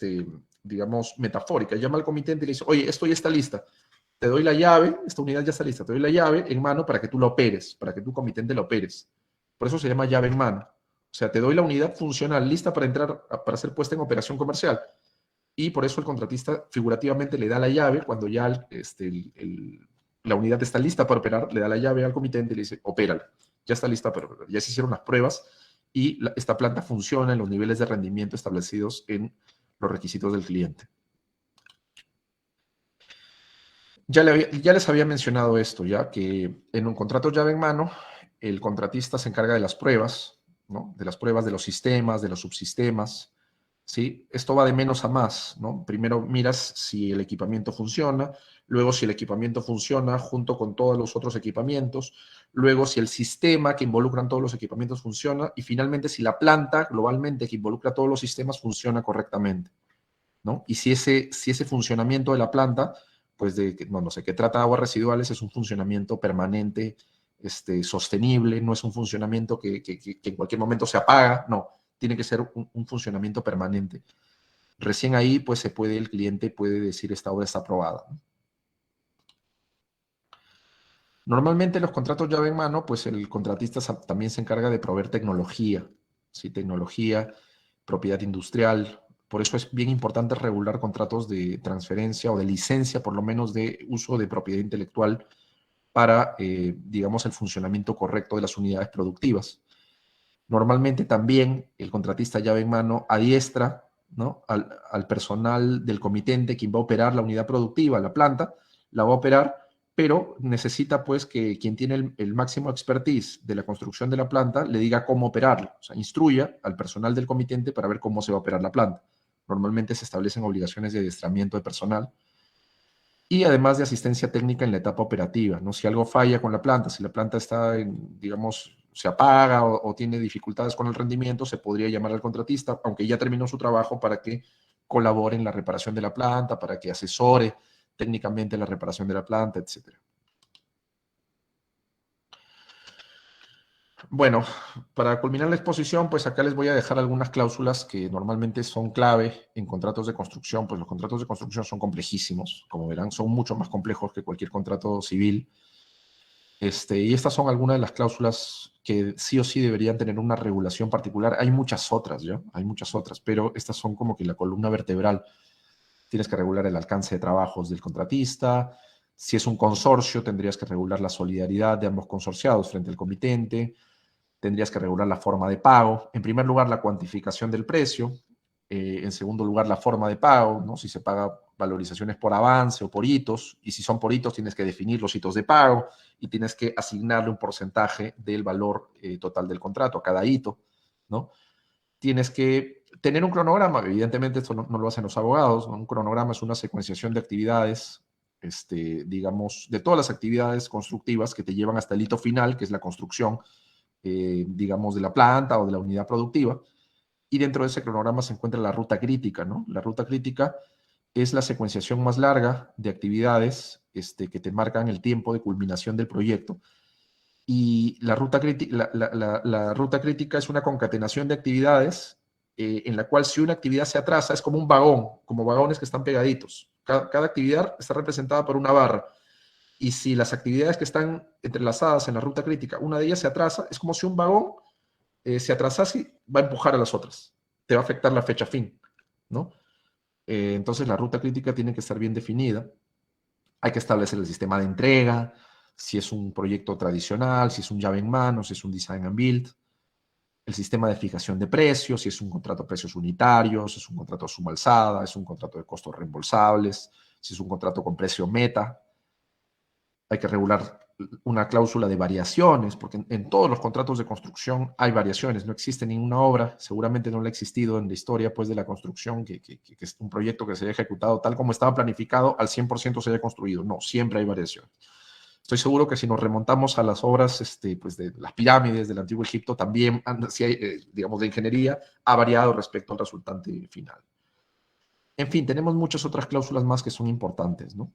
digamos, metafórica. Llama al comitente y le dice, oye, esto ya está lista. Te doy la llave, esta unidad ya está lista, te doy la llave en mano para que tú la operes, para que tu comitente la operes. Por eso se llama llave en mano. O sea, te doy la unidad funcional lista para entrar, para ser puesta en operación comercial. Y por eso el contratista figurativamente le da la llave cuando ya la unidad está lista para operar, le da la llave al comitente y le dice, opérala. Ya está lista para operar. Ya se hicieron las pruebas y esta planta funciona en los niveles de rendimiento establecidos en los requisitos del cliente. Ya les había mencionado esto, ya que en un contrato llave en mano, el contratista se encarga de las pruebas, ¿no? De las pruebas de los sistemas, de los subsistemas, ¿sí? Esto va de menos a más, ¿no? Primero miras si el equipamiento funciona, luego si el equipamiento funciona junto con todos los otros equipamientos, luego si el sistema que involucran todos los equipamientos funciona y finalmente si la planta globalmente que involucra todos los sistemas funciona correctamente, ¿no? Y si ese funcionamiento de la planta, pues no sé, que trata de aguas residuales, es un funcionamiento permanente, sostenible, no es un funcionamiento que en cualquier momento se apaga, no, tiene que ser un funcionamiento permanente. Recién ahí, pues el cliente puede decir esta obra está aprobada. Normalmente los contratos llave en mano, pues el contratista también se encarga de proveer tecnología, ¿sí? Tecnología, propiedad industrial. Por eso es bien importante regular contratos de transferencia o de licencia, por lo menos de uso de propiedad intelectual para, digamos, el funcionamiento correcto de las unidades productivas. Normalmente también el contratista llave en mano adiestra, ¿no? al personal del comitente quien va a operar la unidad productiva, la planta, la va a operar, pero necesita pues que quien tiene el máximo expertise de la construcción de la planta le diga cómo operarla, o sea, instruya al personal del comitente para ver cómo se va a operar la planta. Normalmente se establecen obligaciones de adiestramiento de personal y además de asistencia técnica en la etapa operativa, ¿no? Si algo falla con la planta, si la planta está, digamos, se apaga o tiene dificultades con el rendimiento, se podría llamar al contratista, aunque ya terminó su trabajo, para que colabore en la reparación de la planta, para que asesore técnicamente la reparación de la planta, etc. Bueno, para culminar la exposición, pues acá les voy a dejar algunas cláusulas que normalmente son clave en contratos de construcción, pues los contratos de construcción son complejísimos, como verán, son mucho más complejos que cualquier contrato civil. Y estas son algunas de las cláusulas que sí o sí deberían tener una regulación particular. Hay muchas otras, ¿ya? Hay muchas otras, pero estas son como que la columna vertebral. Tienes que regular el alcance de trabajos del contratista. Si es un consorcio, tendrías que regular la solidaridad de ambos consorciados frente al comitente. Tendrías que regular la forma de pago. En primer lugar, la cuantificación del precio. En segundo lugar, la forma de pago, ¿no? Si se paga valorizaciones por avance o por hitos, y si son por hitos, tienes que definir los hitos de pago y tienes que asignarle un porcentaje del valor total del contrato a cada hito, ¿no? Tienes que tener un cronograma, evidentemente esto no lo hacen los abogados, ¿no? Un cronograma es una secuenciación de actividades, digamos, de todas las actividades constructivas que te llevan hasta el hito final, que es la construcción, digamos, de la planta o de la unidad productiva. Y dentro de ese cronograma se encuentra la ruta crítica, ¿no? La ruta crítica es la secuenciación más larga de actividades que te marcan el tiempo de culminación del proyecto. Y la ruta crítica es una concatenación de actividades en la cual si una actividad se atrasa es como un vagón, como vagones que están pegaditos. Cada actividad está representada por una barra. Y si las actividades que están entrelazadas en la ruta crítica, una de ellas se atrasa, es como si un vagón se atrasase y va a empujar a las otras. Te va a afectar la fecha fin, ¿no? Entonces la ruta crítica tiene que estar bien definida. Hay que establecer el sistema de entrega, si es un proyecto tradicional, si es un llave en mano, si es un design and build, el sistema de fijación de precios, si es un contrato a precios unitarios, si es un contrato a suma alzada, es un contrato de costos reembolsables, si es un contrato con precio meta. Hay que regular una cláusula de variaciones, porque en todos los contratos de construcción hay variaciones. No existe ninguna obra, seguramente no la ha existido en la historia pues, de la construcción, que es un proyecto que se haya ejecutado tal como estaba planificado, al 100% se haya construido. No, siempre hay variaciones. Estoy seguro que si nos remontamos a las obras pues de las pirámides del Antiguo Egipto, también, si hay, digamos, de ingeniería, ha variado respecto al resultante final. En fin, tenemos muchas otras cláusulas más que son importantes, ¿no?